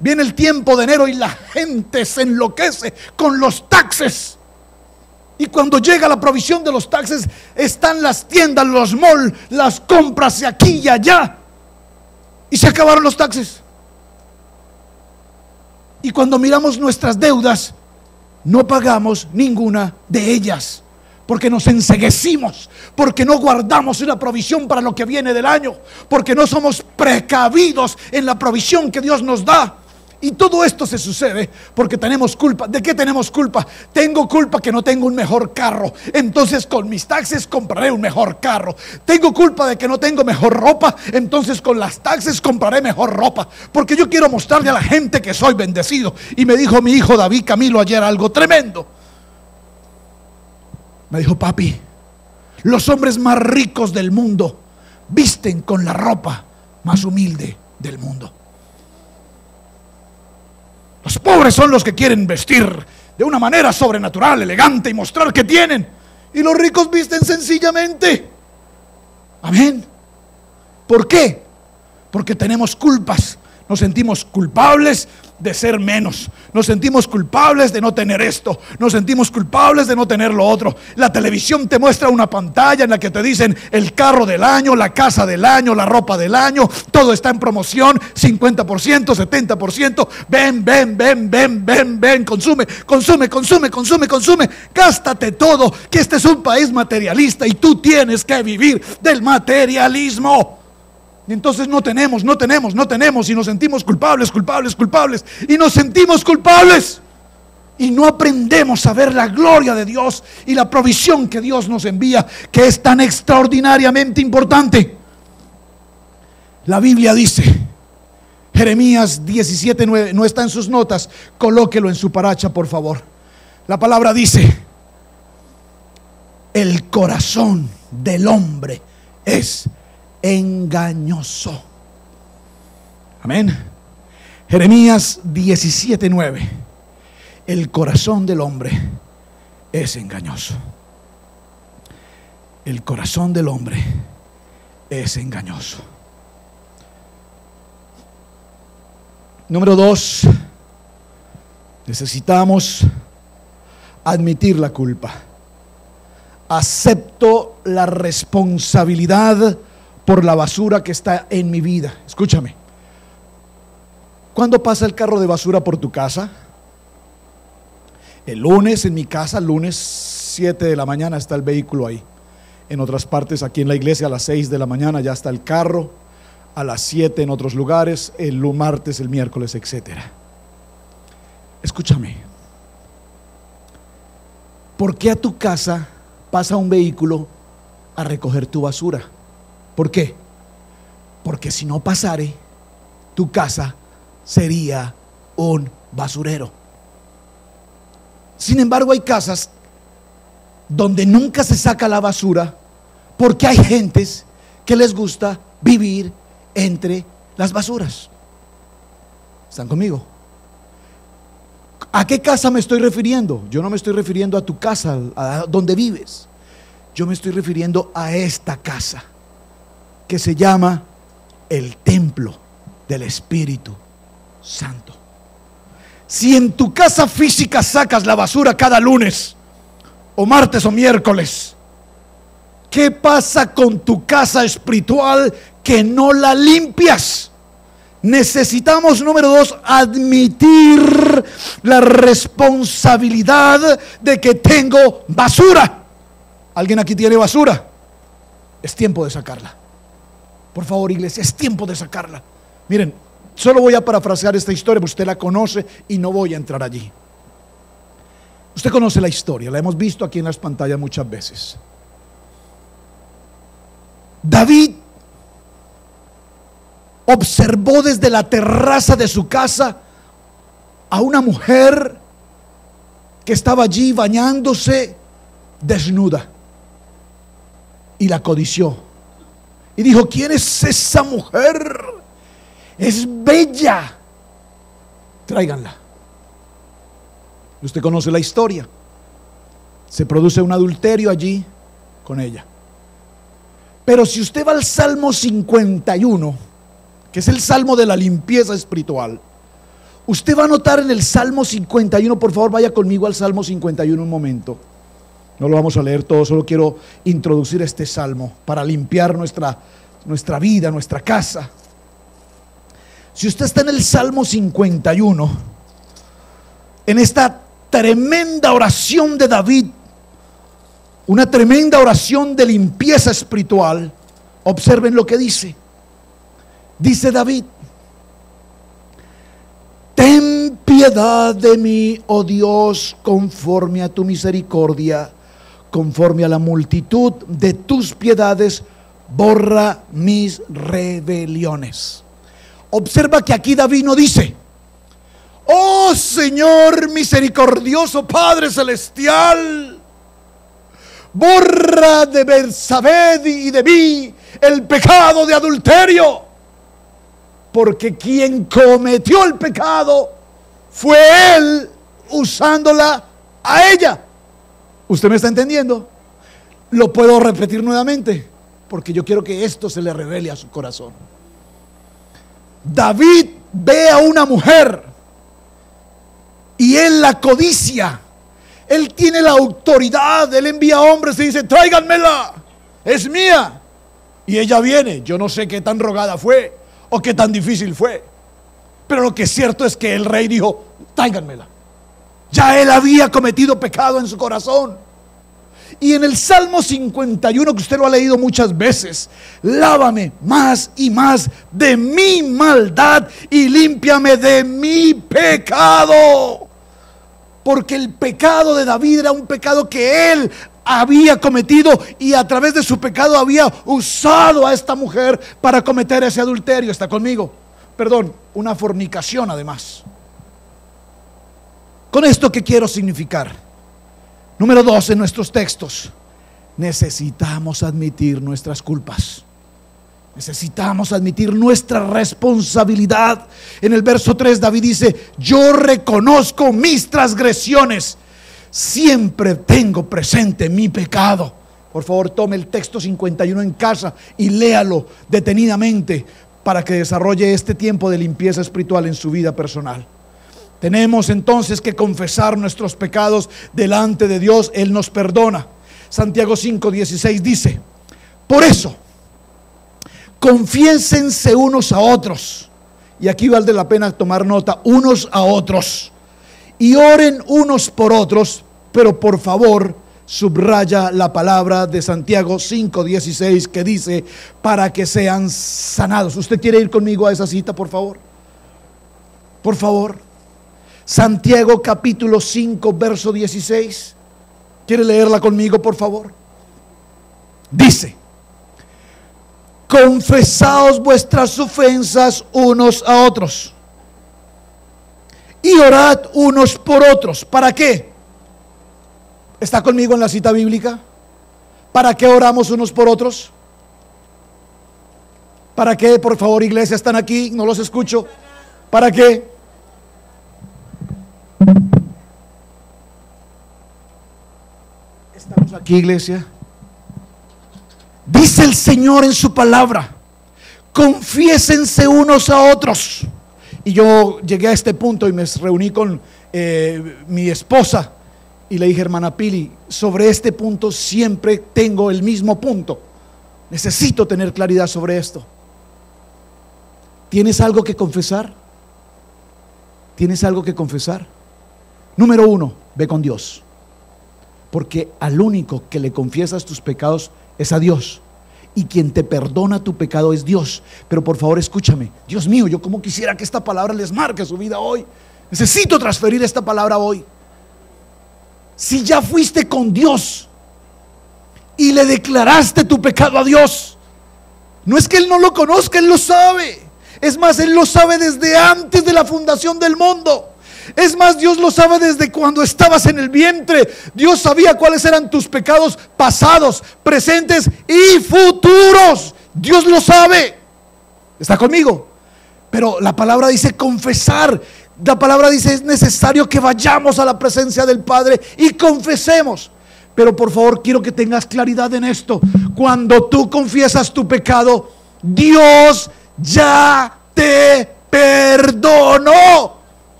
viene el tiempo de enero y la gente se enloquece con los taxes. Y cuando llega la provisión de los taxes, están las tiendas, los malls, las compras de aquí y allá, y se acabaron los taxes. Y cuando miramos nuestras deudas, no pagamos ninguna de ellas, porque nos enceguecimos, porque no guardamos una provisión para lo que viene del año, porque no somos precavidos en la provisión que Dios nos da. Y todo esto se sucede porque tenemos culpa. ¿De qué tenemos culpa? Tengo culpa que no tengo un mejor carro, entonces con mis taxes compraré un mejor carro. Tengo culpa de que no tengo mejor ropa, entonces con las taxes compraré mejor ropa, porque yo quiero mostrarle a la gente que soy bendecido. Y me dijo mi hijo David Camilo ayer algo tremendo. Me dijo: papi, los hombres más ricos del mundo visten con la ropa más humilde del mundo. Los pobres son los que quieren vestir de una manera sobrenatural, elegante y mostrar que tienen. Y los ricos visten sencillamente. Amén. ¿Por qué? Porque tenemos culpas. Nos sentimos culpables de ser menos. Nos sentimos culpables de no tener esto. Nos sentimos culpables de no tener lo otro. La televisión te muestra una pantalla en la que te dicen el carro del año, la casa del año, la ropa del año. Todo está en promoción, 50%, 70%. Ven. Consume. Gástate todo, que este es un país materialista y tú tienes que vivir del materialismo. Y entonces no tenemos y nos sentimos culpables. Y nos sentimos culpables. Y no aprendemos a ver la gloria de Dios y la provisión que Dios nos envía, que es tan extraordinariamente importante. La Biblia dice, Jeremías 17:9, no está en sus notas, colóquelo en su paracha por favor. La palabra dice: el corazón del hombre es engañoso. Amén. Jeremías 17:9. El corazón del hombre es engañoso. El corazón del hombre es engañoso. Número 2, necesitamos admitir la culpa. Acepto la responsabilidad por la basura que está en mi vida. Escúchame. ¿Cuándo pasa el carro de basura por tu casa? El lunes en mi casa, lunes 7 de la mañana está el vehículo ahí. En otras partes, aquí en la iglesia, a las 6 de la mañana ya está el carro. A las 7 en otros lugares, el martes, el miércoles, etc. Escúchame. ¿Por qué a tu casa pasa un vehículo a recoger tu basura? ¿Por qué? Porque si no pasare, tu casa sería un basurero. Sin embargo, hay casas donde nunca se saca la basura porque hay gentes que les gusta vivir entre las basuras. ¿Están conmigo? ¿A qué casa me estoy refiriendo? Yo no me estoy refiriendo a tu casa, a donde vives. Yo me estoy refiriendo a esta casa, que se llama el templo del Espíritu Santo. Si en tu casa física sacas la basura cada lunes o martes o miércoles, ¿qué pasa con tu casa espiritual que no la limpias. Necesitamos, número 2, admitir la responsabilidad de que tengo basura. ¿Alguien aquí tiene basura? Es tiempo de sacarla. Por favor, iglesia, es tiempo de sacarla. Miren, solo voy a parafrasear esta historia, porque usted la conoce y no voy a entrar allí. Usted conoce la historia, la hemos visto aquí en las pantallas muchas veces. David observó desde la terraza de su casa a una mujer que estaba allí bañándose desnuda, y la codició y dijo: ¿quién es esa mujer? Es bella, tráiganla. Usted conoce la historia. Se produce un adulterio allí con ella. Pero si usted va al Salmo 51, que es el salmo de la limpieza espiritual, usted va a notar en el Salmo 51, por favor vaya conmigo al Salmo 51 un momento. No lo vamos a leer todo, solo quiero introducir este salmo para limpiar nuestra vida, nuestra casa. Si usted está en el Salmo 51, en esta tremenda oración de David, una tremenda oración de limpieza espiritual, observen lo que dice. Dice David: ten piedad de mí, oh Dios, conforme a tu misericordia, conforme a la multitud de tus piedades, borra mis rebeliones. Observa que aquí David no dice: oh Señor misericordioso, Padre celestial, borra de Betsabé y de mí el pecado de adulterio, porque quien cometió el pecado fue él, usándola a ella. ¿Usted me está entendiendo? Lo puedo repetir nuevamente, porque yo quiero que esto se le revele a su corazón. David ve a una mujer y él la codicia. Él tiene la autoridad, él envía hombres y dice: tráiganmela, es mía. Y ella viene. Yo no sé qué tan rogada fue o qué tan difícil fue, pero lo que es cierto es que el rey dijo: tráiganmela. Ya él había cometido pecado en su corazón. Y en el Salmo 51, que usted lo ha leído muchas veces: lávame más y más de mi maldad y límpiame de mi pecado. Porque el pecado de David era un pecado que él había cometido, y a través de su pecado había usado a esta mujer para cometer ese adulterio. ¿Está conmigo? Perdón, una fornicación además. Con esto, ¿qué quiero significar? Número 2, en nuestros textos, necesitamos admitir nuestras culpas. Necesitamos admitir nuestra responsabilidad. En el verso 3 David dice: yo reconozco mis transgresiones, siempre tengo presente mi pecado. Por favor, tome el texto 51 en casa y léalo detenidamente para que desarrolle este tiempo de limpieza espiritual en su vida personal. Tenemos entonces que confesar nuestros pecados delante de Dios. Él nos perdona. Santiago 5:16 dice: por eso, confiésense unos a otros. Y aquí vale la pena tomar nota: unos a otros. Y oren unos por otros. Pero por favor, subraya la palabra de Santiago 5:16 que dice: para que sean sanados. ¿Usted quiere ir conmigo a esa cita, por favor? Por favor. Santiago capítulo 5 verso 16. ¿Quiere leerla conmigo, por favor? Dice: confesaos vuestras ofensas unos a otros y orad unos por otros. ¿Para qué? ¿Está conmigo en la cita bíblica? ¿Para qué oramos unos por otros? ¿Para qué? Por favor, iglesia, están aquí, no los escucho. ¿Para qué? Estamos aquí, iglesia. Dice el Señor en su palabra: confiésense unos a otros. Y yo llegué a este punto y me reuní con mi esposa y le dije: hermana Pili, sobre este punto siempre tengo el mismo punto. Necesito tener claridad sobre esto. ¿Tienes algo que confesar? ¿Tienes algo que confesar? Número 1, ve con Dios. Porque al único que le confiesas tus pecados es a Dios. Y quien te perdona tu pecado es Dios. Pero por favor escúchame. Dios mío, yo como quisiera que esta palabra les marque su vida hoy. Necesito transferir esta palabra hoy. Si ya fuiste con Dios y le declaraste tu pecado a Dios, no es que Él no lo conozca, Él lo sabe. Es más, Él lo sabe desde antes de la fundación del mundo. Es más, Dios lo sabe desde cuando estabas en el vientre. Dios sabía cuáles eran tus pecados pasados, presentes y futuros. Dios lo sabe. ¿Está conmigo? Pero la palabra dice confesar. La palabra dice es necesario que vayamos a la presencia del Padre y confesemos. Pero por favor quiero que tengas claridad en esto. Cuando tú confiesas tu pecado, Dios ya te perdonó.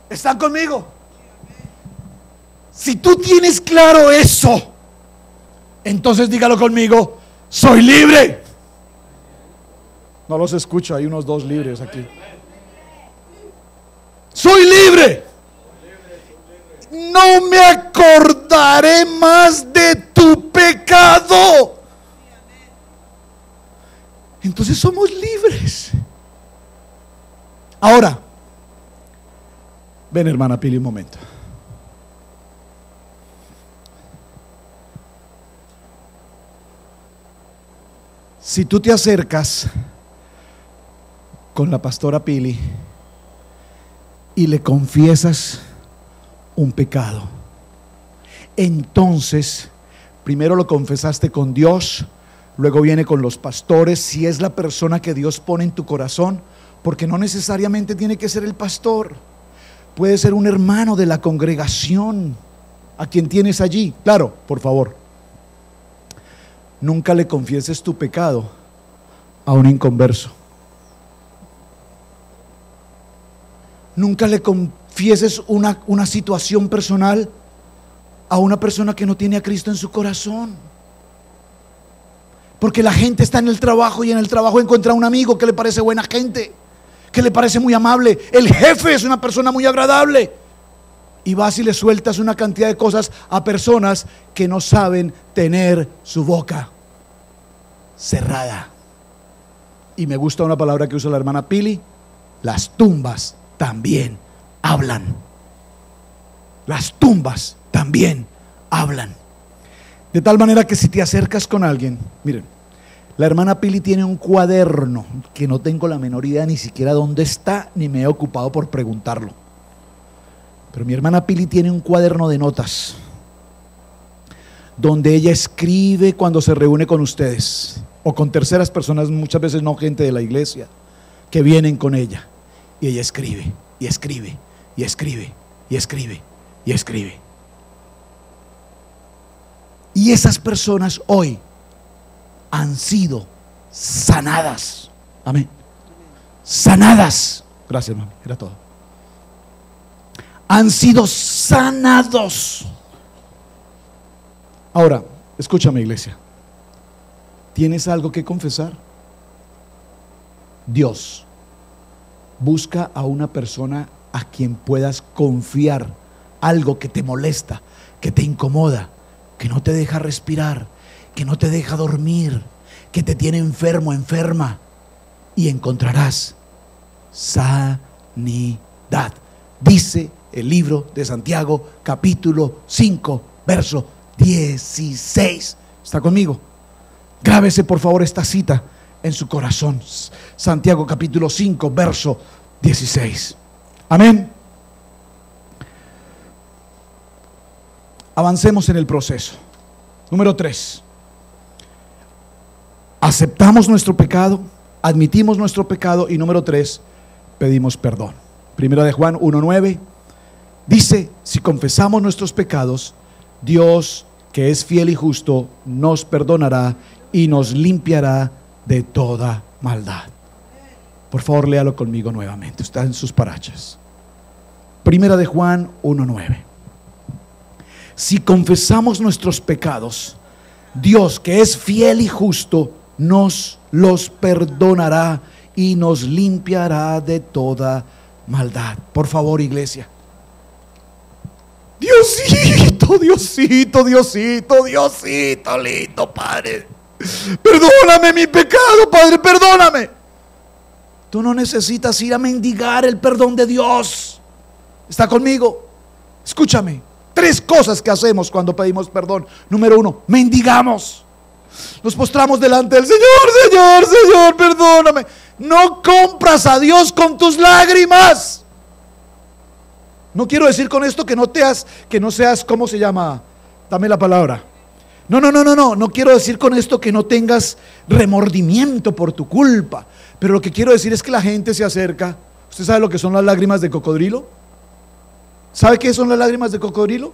¿Están conmigo? Si tú tienes claro eso, entonces dígalo conmigo: soy libre. No los escucho, hay unos 2 libres aquí. Soy libre. No me acordaré más de tu pecado. Entonces somos libres. Ahora, ven hermana Pili un momento. Si tú te acercas con la pastora Pili y le confiesas un pecado, entonces primero lo confesaste con Dios, luego viene con los pastores, si es la persona que Dios pone en tu corazón, porque no necesariamente tiene que ser el pastor, puede ser un hermano de la congregación a quien tienes allí. Claro, por favor, nunca le confieses tu pecado a un inconverso. Nunca le confieses una situación personal a una persona que no tiene a Cristo en su corazón. Porque la gente está en el trabajo y en el trabajo encuentra a un amigo que le parece buena gente, que le parece muy amable. El jefe es una persona muy agradable. Y vas y le sueltas una cantidad de cosas a personas que no saben tener su boca cerrada. Y me gusta una palabra que usa la hermana Pili: las tumbas también hablan. Las tumbas también hablan. De tal manera que si te acercas con alguien, miren, la hermana Pili tiene un cuaderno que no tengo la menor idea ni siquiera dónde está, ni me he ocupado por preguntarlo. Pero mi hermana Pili tiene un cuaderno de notas donde ella escribe cuando se reúne con ustedes o con terceras personas, muchas veces no gente de la iglesia, que vienen con ella. Y ella escribe, y escribe, y escribe, y escribe, y escribe. Y esas personas hoy han sido sanadas. Amén. Sanadas. Gracias, mami. Era todo. Han sido sanados. Ahora, escúchame, iglesia. ¿Tienes algo que confesar? Dios busca a una persona a quien puedas confiar algo que te molesta, que te incomoda, que no te deja respirar, que no te deja dormir, que te tiene enfermo, enferma, y encontrarás sanidad. Dice el libro de Santiago, capítulo 5, verso 16. ¿Está conmigo? Grábese por favor esta cita en su corazón. Santiago capítulo 5, verso 16. Amén. Avancemos en el proceso. Número 3. Aceptamos nuestro pecado, admitimos nuestro pecado, y número 3, pedimos perdón. Primera de Juan 1:9 dice: si confesamos nuestros pecados, Dios, que es fiel y justo, nos perdonará y nos limpiará de toda maldad. Por favor, léalo conmigo nuevamente. Está en sus parachas. Primera de Juan 1:9. Si confesamos nuestros pecados, Dios, que es fiel y justo, nos los perdonará y nos limpiará de toda maldad. Por favor, iglesia. Diosito, Diosito, Diosito, Diosito lindo, Padre, perdóname mi pecado, Padre, perdóname. Tú no necesitas ir a mendigar el perdón de Dios. ¿Está conmigo? Escúchame. 3 cosas que hacemos cuando pedimos perdón. Número 1, mendigamos. Nos postramos delante del Señor. Señor, Señor, perdóname. No compras a Dios con tus lágrimas. No quiero decir con esto que no seas, ¿cómo se llama? Dame la palabra. No quiero decir con esto que no tengas remordimiento por tu culpa. Pero lo que quiero decir es que la gente se acerca. ¿Usted sabe lo que son las lágrimas de cocodrilo? ¿Sabe qué son las lágrimas de cocodrilo?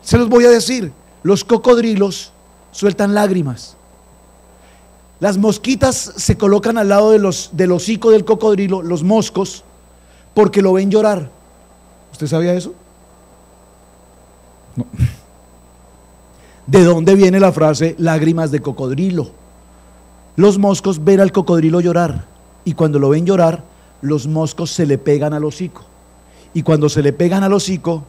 Se los voy a decir. Los cocodrilos sueltan lágrimas. Las mosquitas se colocan al lado del hocico del cocodrilo, los moscos, porque lo ven llorar. ¿Usted sabía eso? No. ¿De dónde viene la frase lágrimas de cocodrilo? Los moscos ven al cocodrilo llorar, y cuando lo ven llorar, los moscos se le pegan al hocico. Y cuando se le pegan al hocico,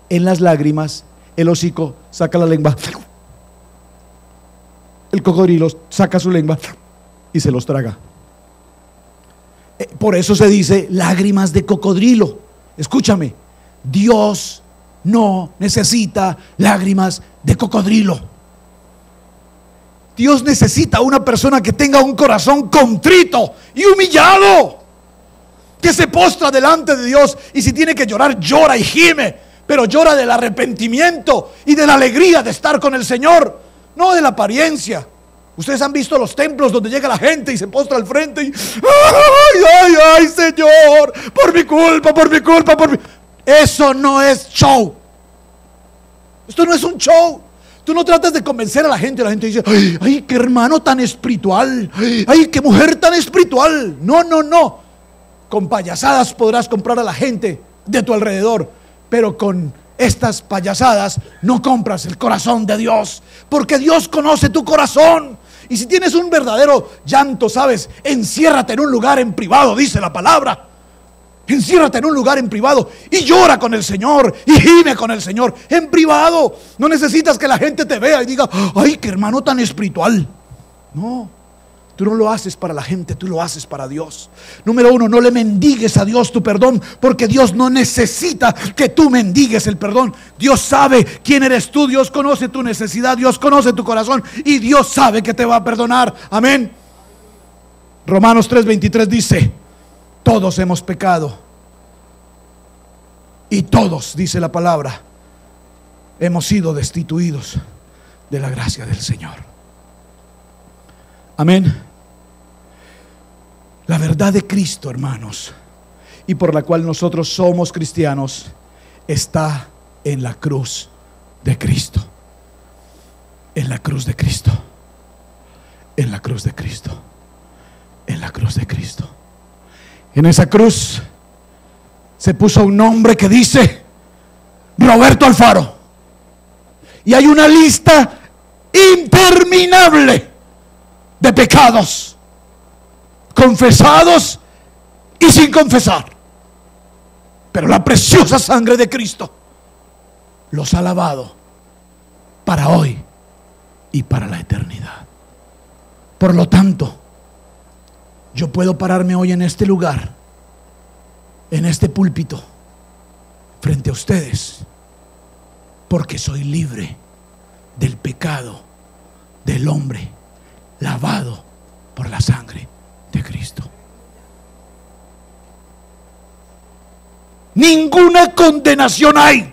en las lágrimas, el hocico saca la lengua. El cocodrilo saca su lengua y se los traga. Por eso se dice lágrimas de cocodrilo. Escúchame, Dios no necesita lágrimas de cocodrilo. Dios necesita una persona que tenga un corazón contrito y humillado, que se postra delante de Dios, y si tiene que llorar, llora y gime, pero llora del arrepentimiento y de la alegría de estar con el Señor, no de la apariencia. Ustedes han visto los templos donde llega la gente y se postra al frente y ay, Señor, por mi culpa. Eso no es show. Esto no es un show. Tú no tratas de convencer a la gente dice, ay, qué hermano tan espiritual, ay, qué mujer tan espiritual. No. Con payasadas podrás comprar a la gente de tu alrededor, pero con estas payasadas no compras el corazón de Dios, porque Dios conoce tu corazón. Y si tienes un verdadero llanto, ¿sabes? Enciérrate en un lugar en privado, dice la palabra. Enciérrate en un lugar en privado y llora con el Señor y gime con el Señor en privado. No necesitas que la gente te vea y diga, ay, qué hermano tan espiritual. No, tú no lo haces para la gente, tú lo haces para Dios. Número 1, no le mendigues a Dios tu perdón, porque Dios no necesita que tú mendigues el perdón. Dios sabe quién eres tú, Dios conoce tu necesidad, Dios conoce tu corazón y Dios sabe que te va a perdonar. Amén. Romanos 3:23 dice, todos hemos pecado y todos, dice la palabra, hemos sido destituidos de la gracia del Señor. Amén. La verdad de Cristo, hermanos, y por la cual nosotros somos cristianos, está en la cruz de Cristo. En la cruz de Cristo. En la cruz de Cristo. En la cruz de Cristo. En esa cruz se puso un nombre que dice Roberto Alfaro, y hay una lista interminable de pecados confesados y sin confesar, pero la preciosa sangre de Cristo los ha lavado para hoy y para la eternidad. Por lo tanto, yo puedo pararme hoy en este lugar, en este púlpito, frente a ustedes, porque soy libre del pecado del hombre, lavado por la sangre de Cristo. Ninguna condenación hay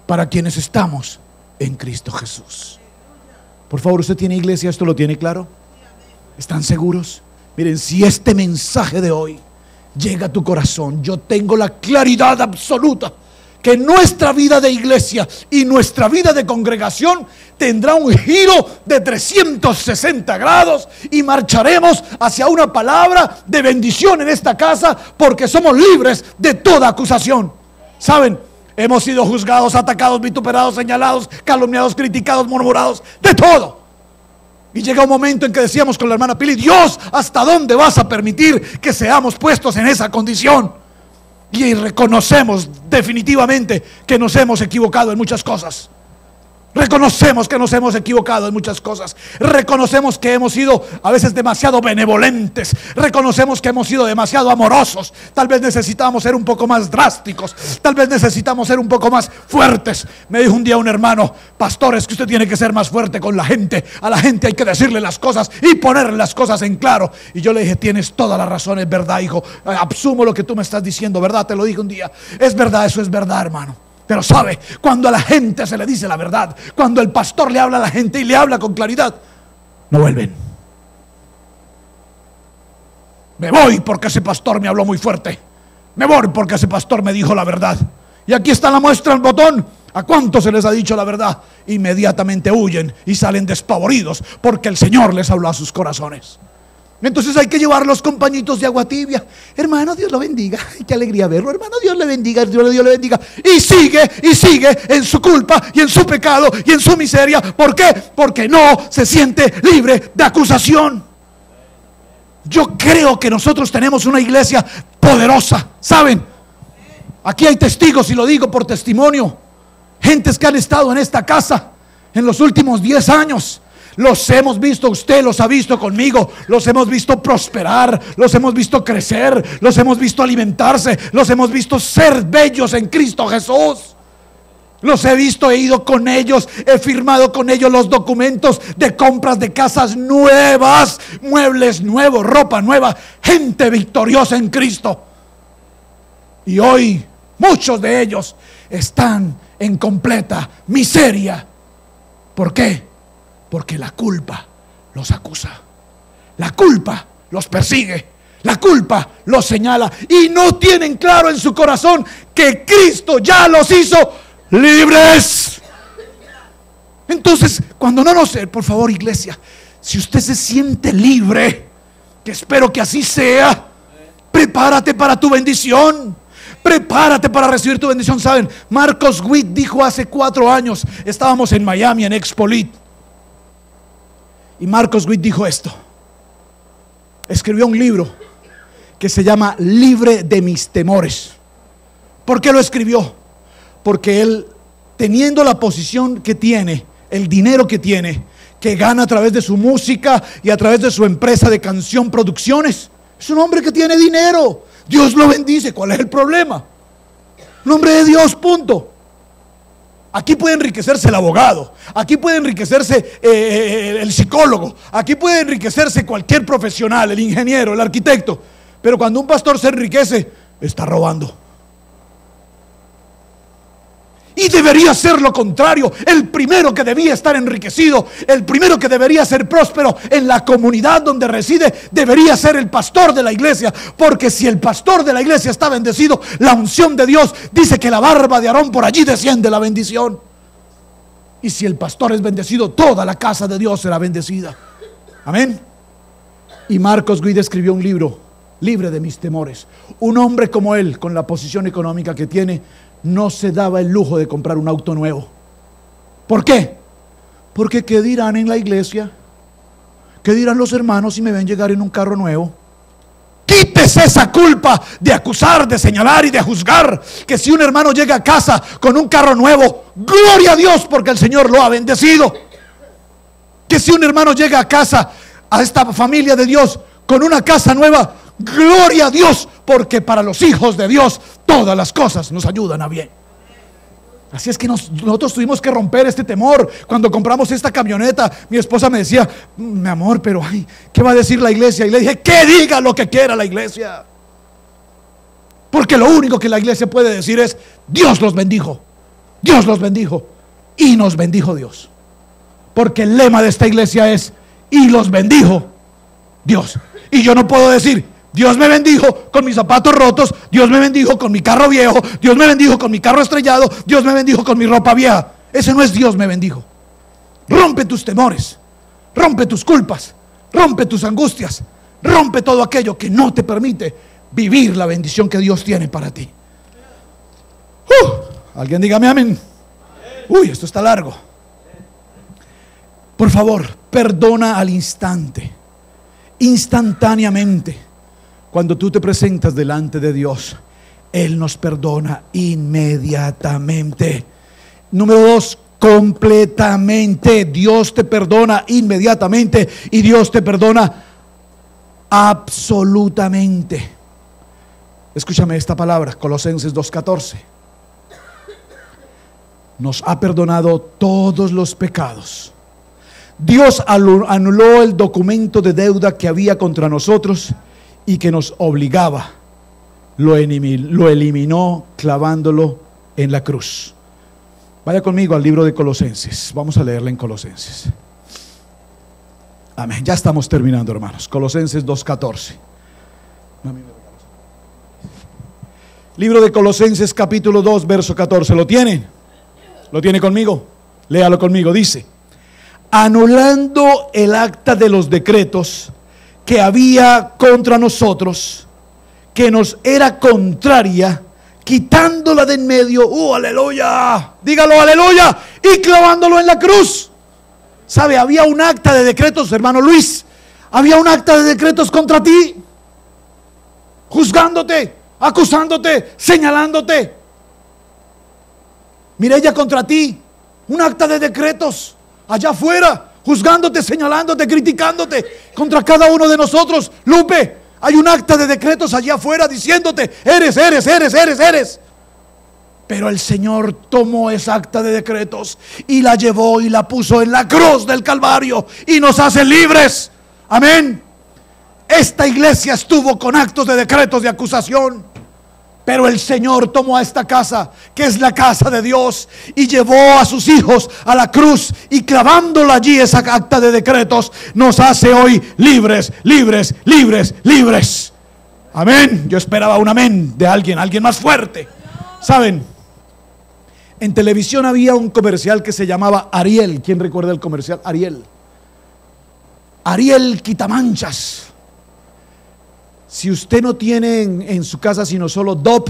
para quienes estamos en Cristo Jesús. Por favor, ¿usted tiene iglesia? ¿Esto lo tiene claro? ¿Están seguros? Miren, si este mensaje de hoy llega a tu corazón, yo tengo la claridad absoluta que nuestra vida de iglesia y nuestra vida de congregación tendrá un giro de 360 grados y marcharemos hacia una palabra de bendición en esta casa, porque somos libres de toda acusación. ¿Saben? Hemos sido juzgados, atacados, vituperados, señalados, calumniados, criticados, murmurados, de todo. Y llega un momento en que decíamos con la hermana Pili: Dios, ¿hasta dónde vas a permitir que seamos puestos en esa condición? Y reconocemos definitivamente que nos hemos equivocado en muchas cosas. Reconocemos que nos hemos equivocado en muchas cosas. Reconocemos que hemos sido a veces demasiado benevolentes. Reconocemos que hemos sido demasiado amorosos. Tal vez necesitamos ser un poco más drásticos. Tal vez necesitamos ser un poco más fuertes. Me dijo un día un hermano: pastor, es que usted tiene que ser más fuerte con la gente. A la gente hay que decirle las cosas y ponerle las cosas en claro. Y yo le dije: tienes toda la razón, es verdad, hijo. Absumo lo que tú me estás diciendo, ¿verdad? Te lo dije un día. Es verdad, eso es verdad, hermano. Pero sabe, cuando a la gente se le dice la verdad, cuando el pastor le habla a la gente y le habla con claridad, no vuelven. Me voy porque ese pastor me habló muy fuerte. Me voy porque ese pastor me dijo la verdad. Y aquí está la muestra, el botón. ¿A cuántos se les ha dicho la verdad? Inmediatamente huyen y salen despavoridos porque el Señor les habló a sus corazones. Entonces hay que llevar los compañitos de agua tibia. Hermano, Dios lo bendiga. Ay, qué alegría verlo. Hermano, Dios le bendiga, Dios le bendiga. Y sigue en su culpa y en su pecado y en su miseria. ¿Por qué? Porque no se siente libre de acusación. Yo creo que nosotros tenemos una iglesia poderosa. ¿Saben? Aquí hay testigos, y lo digo por testimonio. Gentes que han estado en esta casa en los últimos 10 años. Los hemos visto, usted los ha visto conmigo. Los hemos visto prosperar, los hemos visto crecer, los hemos visto alimentarse, los hemos visto ser bellos en Cristo Jesús. Los he visto, he ido con ellos, he firmado con ellos los documentos de compras de casas nuevas, muebles nuevos, ropa nueva, gente victoriosa en Cristo. Y hoy muchos de ellos están en completa miseria. ¿Por qué? Porque la culpa los acusa, la culpa los persigue, la culpa los señala, y no tienen claro en su corazón que Cristo ya los hizo libres. Entonces, cuando no nos... Por favor, iglesia, si usted se siente libre, que espero que así sea, prepárate para tu bendición. Prepárate para recibir tu bendición. Saben, Marcos Witt dijo hace 4 años, estábamos en Miami en Expolit, y Marcos Witt dijo esto. Escribió un libro que se llama Libre de mis temores. ¿Por qué lo escribió? Porque él, teniendo la posición que tiene, el dinero que tiene, que gana a través de su música y a través de su empresa de canción producciones, es un hombre que tiene dinero. Dios lo bendice. ¿Cuál es el problema? Un hombre de Dios, punto. Aquí puede enriquecerse el abogado, aquí puede enriquecerse el psicólogo, aquí puede enriquecerse cualquier profesional, el ingeniero, el arquitecto. Pero cuando un pastor se enriquece, está robando. Y debería ser lo contrario. El primero que debía estar enriquecido, el primero que debería ser próspero en la comunidad donde reside, debería ser el pastor de la iglesia. Porque si el pastor de la iglesia está bendecido, la unción de Dios dice que la barba de Aarón, por allí desciende la bendición. Y si el pastor es bendecido, toda la casa de Dios será bendecida. Amén. Y Marcos Witt escribió un libro, Libre de mis temores. Un hombre como él, con la posición económica que tiene, no se daba el lujo de comprar un auto nuevo. ¿Por qué? Porque ¿qué dirán en la iglesia? ¿Qué dirán los hermanos si me ven llegar en un carro nuevo? Quítese esa culpa de acusar, de señalar y de juzgar. Que si un hermano llega a casa con un carro nuevo, gloria a Dios, porque el Señor lo ha bendecido. Que si un hermano llega a casa, a esta familia de Dios, con una casa nueva, gloria a Dios, porque para los hijos de Dios todas las cosas nos ayudan a bien. Así es que nosotros tuvimos que romper este temor. Cuando compramos esta camioneta, mi esposa me decía: mi amor, pero ay, ¿qué va a decir la iglesia? Y le dije: que diga lo que quiera la iglesia. Porque lo único que la iglesia puede decir es: Dios los bendijo, Dios los bendijo, y nos bendijo Dios. Porque el lema de esta iglesia es: y los bendijo Dios. Y yo no puedo decir: Dios me bendijo con mis zapatos rotos, Dios me bendijo con mi carro viejo, Dios me bendijo con mi carro estrellado, Dios me bendijo con mi ropa vieja. Ese no es Dios me bendijo. Rompe tus temores, rompe tus culpas, rompe tus angustias, rompe todo aquello que no te permite vivir la bendición que Dios tiene para ti. Alguien dígame amén. Uy, esto está largo. Por favor, perdona al instante, instantáneamente. Cuando tú te presentas delante de Dios, Él nos perdona inmediatamente. Número 2, completamente. Dios te perdona inmediatamente y Dios te perdona absolutamente. Escúchame esta palabra, Colosenses 2:14. Nos ha perdonado todos los pecados. Dios anuló el documento de deuda que había contra nosotros y que nos obligaba. Lo eliminó clavándolo en la cruz. Vaya conmigo al libro de Colosenses. Vamos a leerla en Colosenses. Amén. Ya estamos terminando, hermanos. Colosenses 2:14. Libro de Colosenses capítulo 2 verso 14. ¿Lo tienen? ¿Lo tiene conmigo? Léalo conmigo. Dice: anulando el acta de los decretos que había contra nosotros, que nos era contraria, quitándola de en medio, aleluya, dígalo, aleluya, y clavándolo en la cruz. ¿Sabe? Había un acta de decretos, hermano Luis, había un acta de decretos contra ti, juzgándote, acusándote, señalándote. Mireya, contra ti, un acta de decretos allá afuera, juzgándote, señalándote, criticándote contra cada uno de nosotros. Lupe, hay un acta de decretos allá afuera diciéndote: eres. Pero el Señor tomó esa acta de decretos y la llevó y la puso en la cruz del Calvario y nos hace libres. Amén. Esta iglesia estuvo con actos de decretos de acusación, pero el Señor tomó a esta casa, que es la casa de Dios, y llevó a sus hijos a la cruz, y clavándola allí, esa acta de decretos, nos hace hoy libres. Amén. Yo esperaba un amén de alguien más fuerte. ¿Saben? En televisión había un comercial que se llamaba Ariel. ¿Quién recuerda el comercial? Ariel Quitamanchas. Si usted no tiene en su casa sino solo DOP,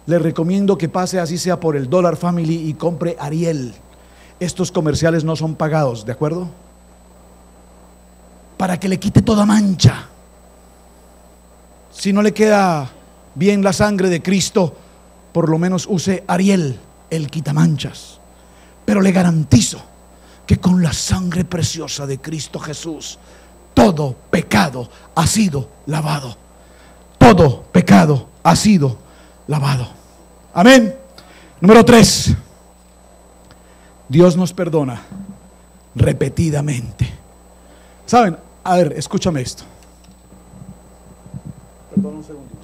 le recomiendo que pase, así sea, por el Dollar Family y compre Ariel. Estos comerciales no son pagados, ¿de acuerdo? Para que le quite toda mancha. Si no le queda bien la sangre de Cristo, por lo menos use Ariel, el quitamanchas. Pero le garantizo que con la sangre preciosa de Cristo Jesús, todo pecado ha sido lavado. Todo pecado ha sido lavado. Amén. Número 3. Dios nos perdona repetidamente. ¿Saben? A ver, escúchame esto. Perdón un segundito.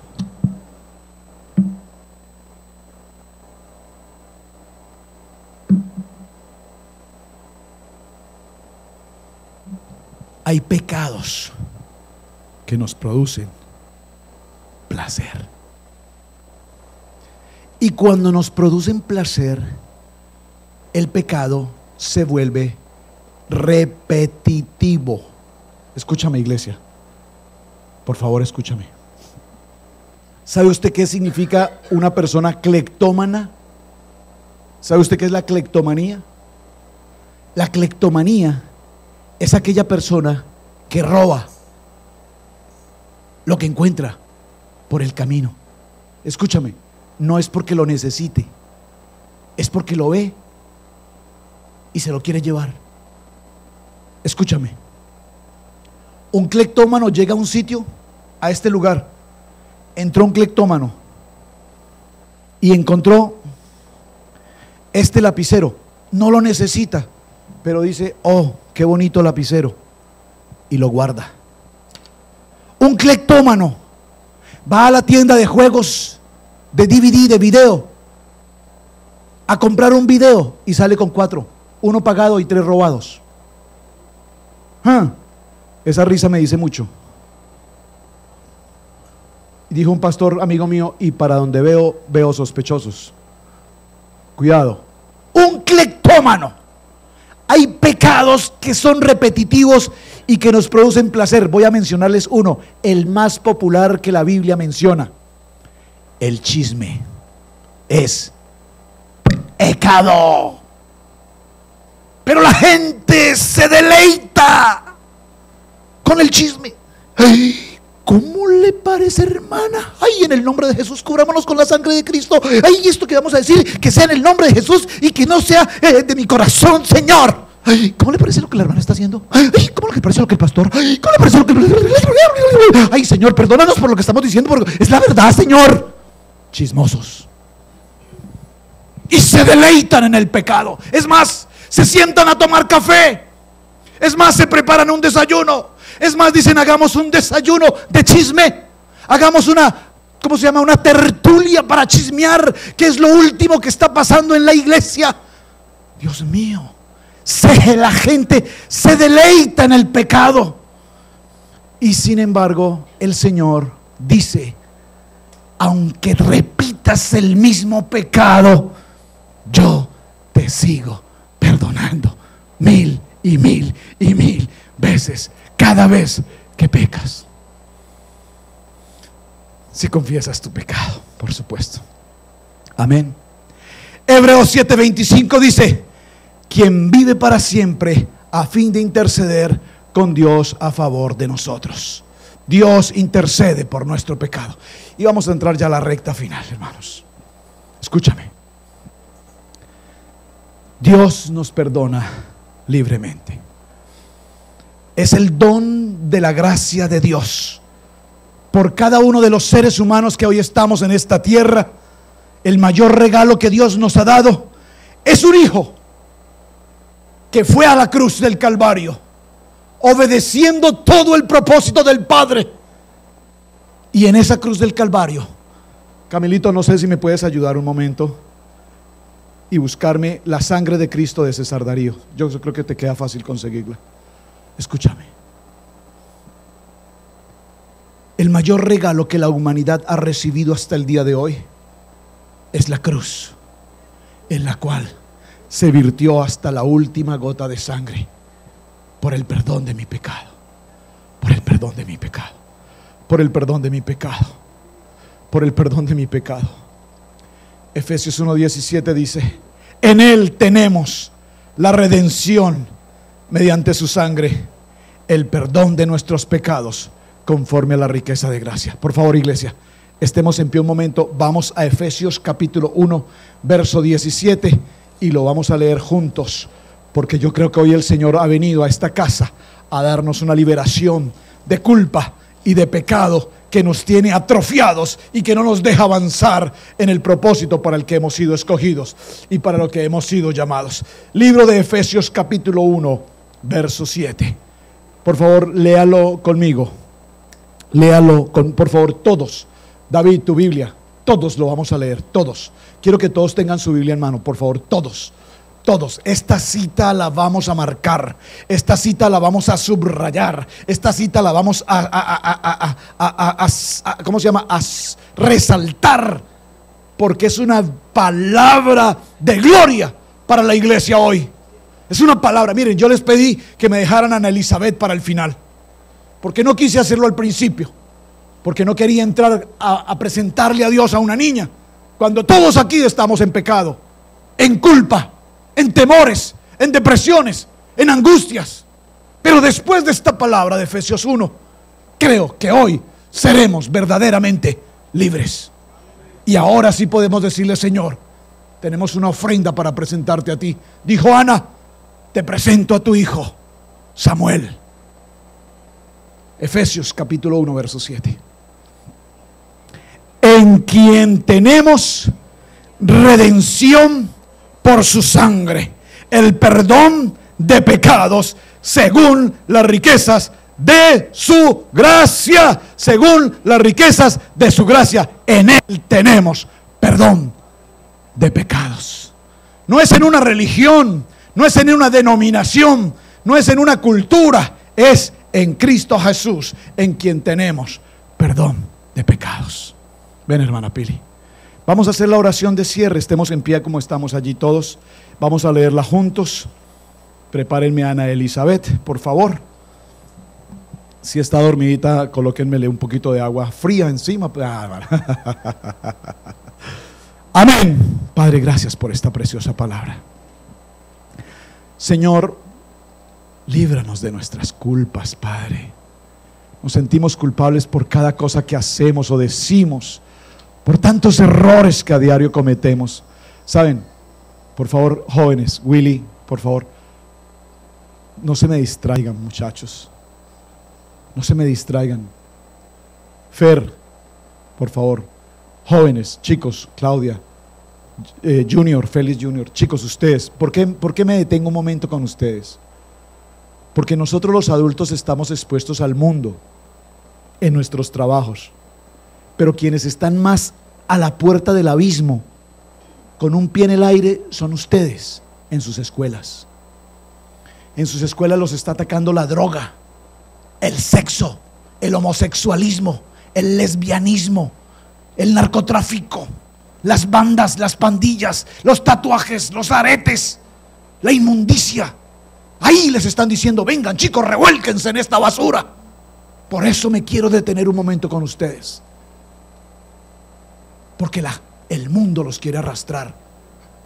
Hay pecados que nos producen placer. Y cuando nos producen placer, el pecado se vuelve repetitivo. Escúchame, iglesia. Por favor, escúchame. ¿Sabe usted qué significa una persona cleptómana? ¿Sabe usted qué es la cleptomanía? La cleptomanía es aquella persona que roba lo que encuentra por el camino. Escúchame, no es porque lo necesite, es porque lo ve y se lo quiere llevar. Escúchame, un cleptómano llega a un sitio, a este lugar. Entró un cleptómano y encontró este lapicero. No lo necesita, pero dice: oh, qué bonito lapicero, y lo guarda. Un cleptómano va a la tienda de juegos, de DVD, de video, a comprar un video y sale con 4, 1 pagado y 3 robados. Esa risa me dice mucho. Y dijo un pastor amigo mío: y para donde veo sospechosos. Cuidado. Un cleptómano. Hay pecados que son repetitivos y que nos producen placer. Voy a mencionarles uno, el más popular que la Biblia menciona. El chisme es pecado. Pero la gente se deleita con el chisme. Ay, ¿cómo le parece, hermana? Ay, en el nombre de Jesús, cubrámonos con la sangre de Cristo. Ay, esto que vamos a decir, que sea en el nombre de Jesús y que no sea de mi corazón, Señor. Ay, ¿cómo le parece lo que la hermana está haciendo? Ay, ¿cómo le parece lo que el pastor? Ay, ¿cómo le parece lo que... Ay, Señor, perdónanos por lo que estamos diciendo, porque es la verdad, Señor. Chismosos. Y se deleitan en el pecado. Es más, se sientan a tomar café. Es más, se preparan un desayuno. Es más, dicen, hagamos un desayuno de chisme. Hagamos una, ¿cómo se llama? Una tertulia para chismear qué es lo último que está pasando en la iglesia. Dios mío, la gente se deleita en el pecado. Y sin embargo, el Señor dice, aunque repitas el mismo pecado, yo te sigo perdonando 1000 y 1000 y 1000 veces cada vez que pecas. Si confiesas tu pecado, por supuesto. Amén. Hebreos 7:25 dice: quien vive para siempre a fin de interceder con Dios a favor de nosotros. Dios intercede por nuestro pecado. Y vamos a entrar ya a la recta final, hermanos. Escúchame. Dios nos perdona libremente. Es el don de la gracia de Dios por cada uno de los seres humanos que hoy estamos en esta tierra. El mayor regalo que Dios nos ha dado es un hijo que fue a la cruz del Calvario, obedeciendo todo el propósito del Padre. Y en esa cruz del Calvario, Camilito, no sé si me puedes ayudar un momento y buscarme la sangre de Cristo de César Darío. Yo creo que te queda fácil conseguirla. Escúchame. El mayor regalo que la humanidad ha recibido hasta el día de hoy es la cruz, en la cual se virtió hasta la última gota de sangre por el perdón de mi pecado, por el perdón de mi pecado, por el perdón de mi pecado, por el perdón de mi pecado. Efesios 1:17 dice: en Él tenemos la redención mediante su sangre, el perdón de nuestros pecados conforme a la riqueza de gracia. Por favor, iglesia, estemos en pie un momento. Vamos a Efesios capítulo 1 verso 17 y lo vamos a leer juntos, porque yo creo que hoy el Señor ha venido a esta casa a darnos una liberación de culpa y de pecado que nos tiene atrofiados y que no nos deja avanzar en el propósito para el que hemos sido escogidos y para lo que hemos sido llamados. Libro de Efesios capítulo 1 verso 7. Por favor, léalo conmigo. Léalo por favor, todos. David, tu Biblia, todos lo vamos a leer, todos. Quiero que todos tengan su Biblia en mano, por favor, todos. Todos. Esta cita la vamos a marcar. Esta cita la vamos a subrayar. Esta cita la vamos ¿cómo se llama? A resaltar, porque es una palabra de gloria para la iglesia hoy. Es una palabra. Miren, yo les pedí que me dejaran a Ana Elizabeth para el final, porque no quise hacerlo al principio, porque no quería entrar a presentarle a Dios a una niña, cuando todos aquí estamos en pecado, en culpa, en temores, en depresiones, en angustias. Pero después de esta palabra de Efesios 1, creo que hoy seremos verdaderamente libres. Y ahora sí podemos decirle: Señor, tenemos una ofrenda para presentarte a ti. Dijo Ana: te presento a tu hijo Samuel. Efesios capítulo 1 verso 7. En quien tenemos redención por su sangre, el perdón de pecados según las riquezas de su gracia, según las riquezas de su gracia. En Él tenemos perdón de pecados. No es en una religión, no es en una denominación, no es en una cultura, es en Cristo Jesús, en quien tenemos perdón de pecados. Ven, hermana Pili. Vamos a hacer la oración de cierre. Estemos en pie como estamos allí todos. Vamos a leerla juntos. Prepárenme a Ana Elizabeth, por favor. Si está dormidita, colóquenmele un poquito de agua fría encima. Amén. Padre, gracias por esta preciosa palabra. Señor, líbranos de nuestras culpas, Padre. Nos sentimos culpables por cada cosa que hacemos o decimos, por tantos errores que a diario cometemos. ¿Saben? Por favor, jóvenes, Willy, por favor, no se me distraigan, muchachos. No se me distraigan. Fer, por favor, jóvenes, chicos, Claudia, Junior, Félix Junior, chicos, ustedes, ¿por qué me detengo un momento con ustedes? Porque nosotros los adultos estamos expuestos al mundo en nuestros trabajos, pero quienes están más a la puerta del abismo, con un pie en el aire, son ustedes en sus escuelas. En sus escuelas los está atacando la droga, el sexo, el homosexualismo, el lesbianismo, el narcotráfico, las bandas, las pandillas, los tatuajes, los aretes, la inmundicia. Ahí les están diciendo: vengan, chicos, revuélquense en esta basura. Por eso me quiero detener un momento con ustedes, porque el mundo los quiere arrastrar,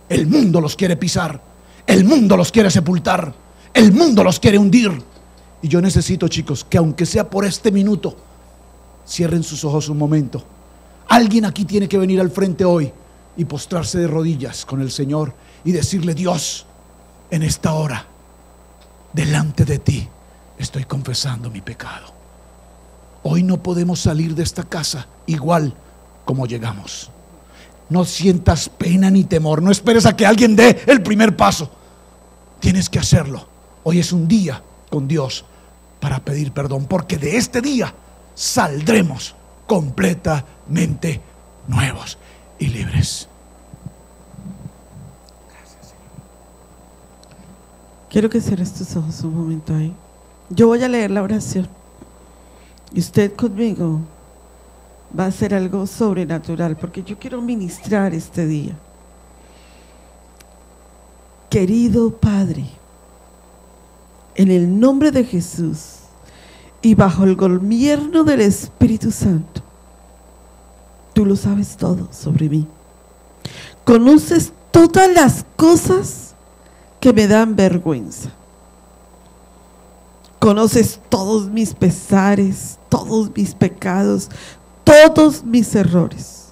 el mundo los quiere pisar, el mundo los quiere sepultar, el mundo los quiere hundir. Y yo necesito, chicos, que aunque sea por este minuto, cierren sus ojos un momento. Alguien aquí tiene que venir al frente hoy y postrarse de rodillas con el Señor y decirle: Dios, en esta hora, delante de ti, estoy confesando mi pecado. Hoy no podemos salir de esta casa igual como llegamos. No sientas pena ni temor. No esperes a que alguien dé el primer paso. Tienes que hacerlo. Hoy es un día con Dios para pedir perdón, porque de este día saldremos completamente nuevos y libres. Quiero que cierres tus ojos un momento ahí. Yo voy a leer la oración y usted conmigo va a hacer algo sobrenatural, porque yo quiero ministrar este día. Querido Padre, en el nombre de Jesús y bajo el gobierno del Espíritu Santo, tú lo sabes todo sobre mí. Conoces todas las cosas que me dan vergüenza. Conoces todos mis pesares, todos mis pecados, todos mis errores.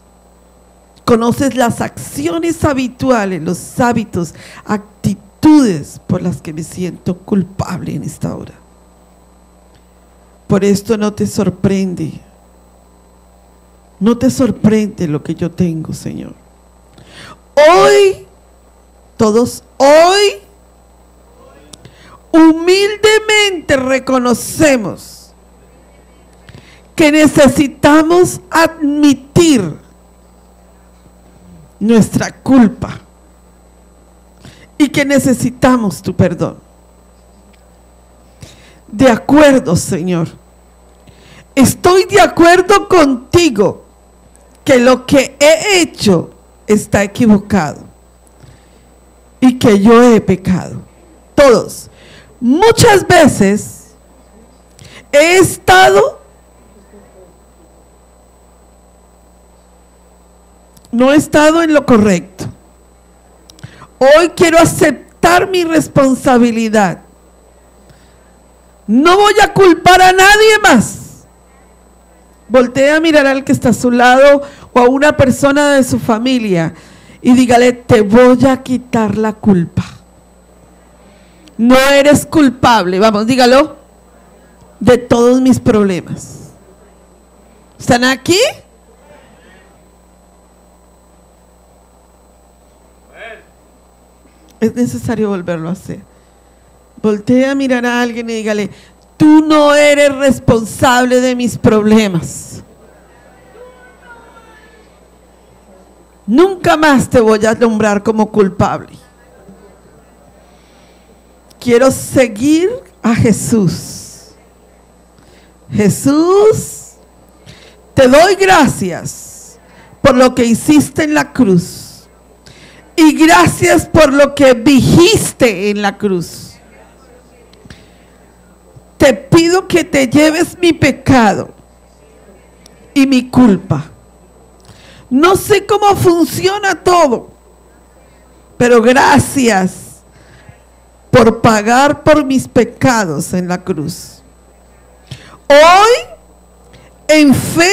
Conoces las acciones habituales, los hábitos, actitudes por las que me siento culpable en esta hora. Por esto no te sorprende lo que yo tengo, Señor. Hoy, todos hoy, humildemente reconocemos que necesitamos admitir nuestra culpa y que necesitamos tu perdón. De acuerdo, Señor. Estoy de acuerdo contigo que lo que he hecho está equivocado y que yo he pecado. Todos. Muchas veces no he estado en lo correcto. Hoy quiero aceptar mi responsabilidad. No voy a culpar a nadie más. Voltea a mirar al que está a su lado o a una persona de su familia y dígale: te voy a quitar la culpa. No eres culpable, vamos, dígalo, de todos mis problemas. ¿Están aquí? Es necesario volverlo a hacer. Voltea a mirar a alguien y dígale: tú no eres responsable de mis problemas. Nunca más te voy a nombrar como culpable. Quiero seguir a Jesús. Jesús, te doy gracias por lo que hiciste en la cruz. Y gracias por lo que dijiste en la cruz. Te pido que te lleves mi pecado y mi culpa. No sé cómo funciona todo, pero gracias por pagar por mis pecados en la cruz. Hoy, en fe,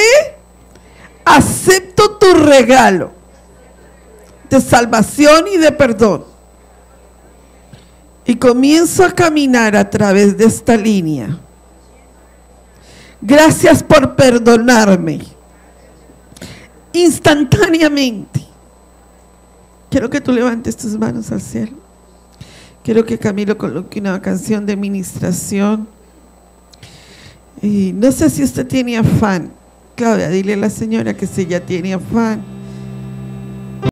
acepto tu regalo de salvación y de perdón. Y comienzo a caminar a través de esta línea. Gracias por perdonarme instantáneamente. Quiero que tú levantes tus manos al cielo. Quiero que Camilo coloque una canción de ministración. Y no sé si usted tiene afán. Claudia, dile a la señora que si ella tiene afán.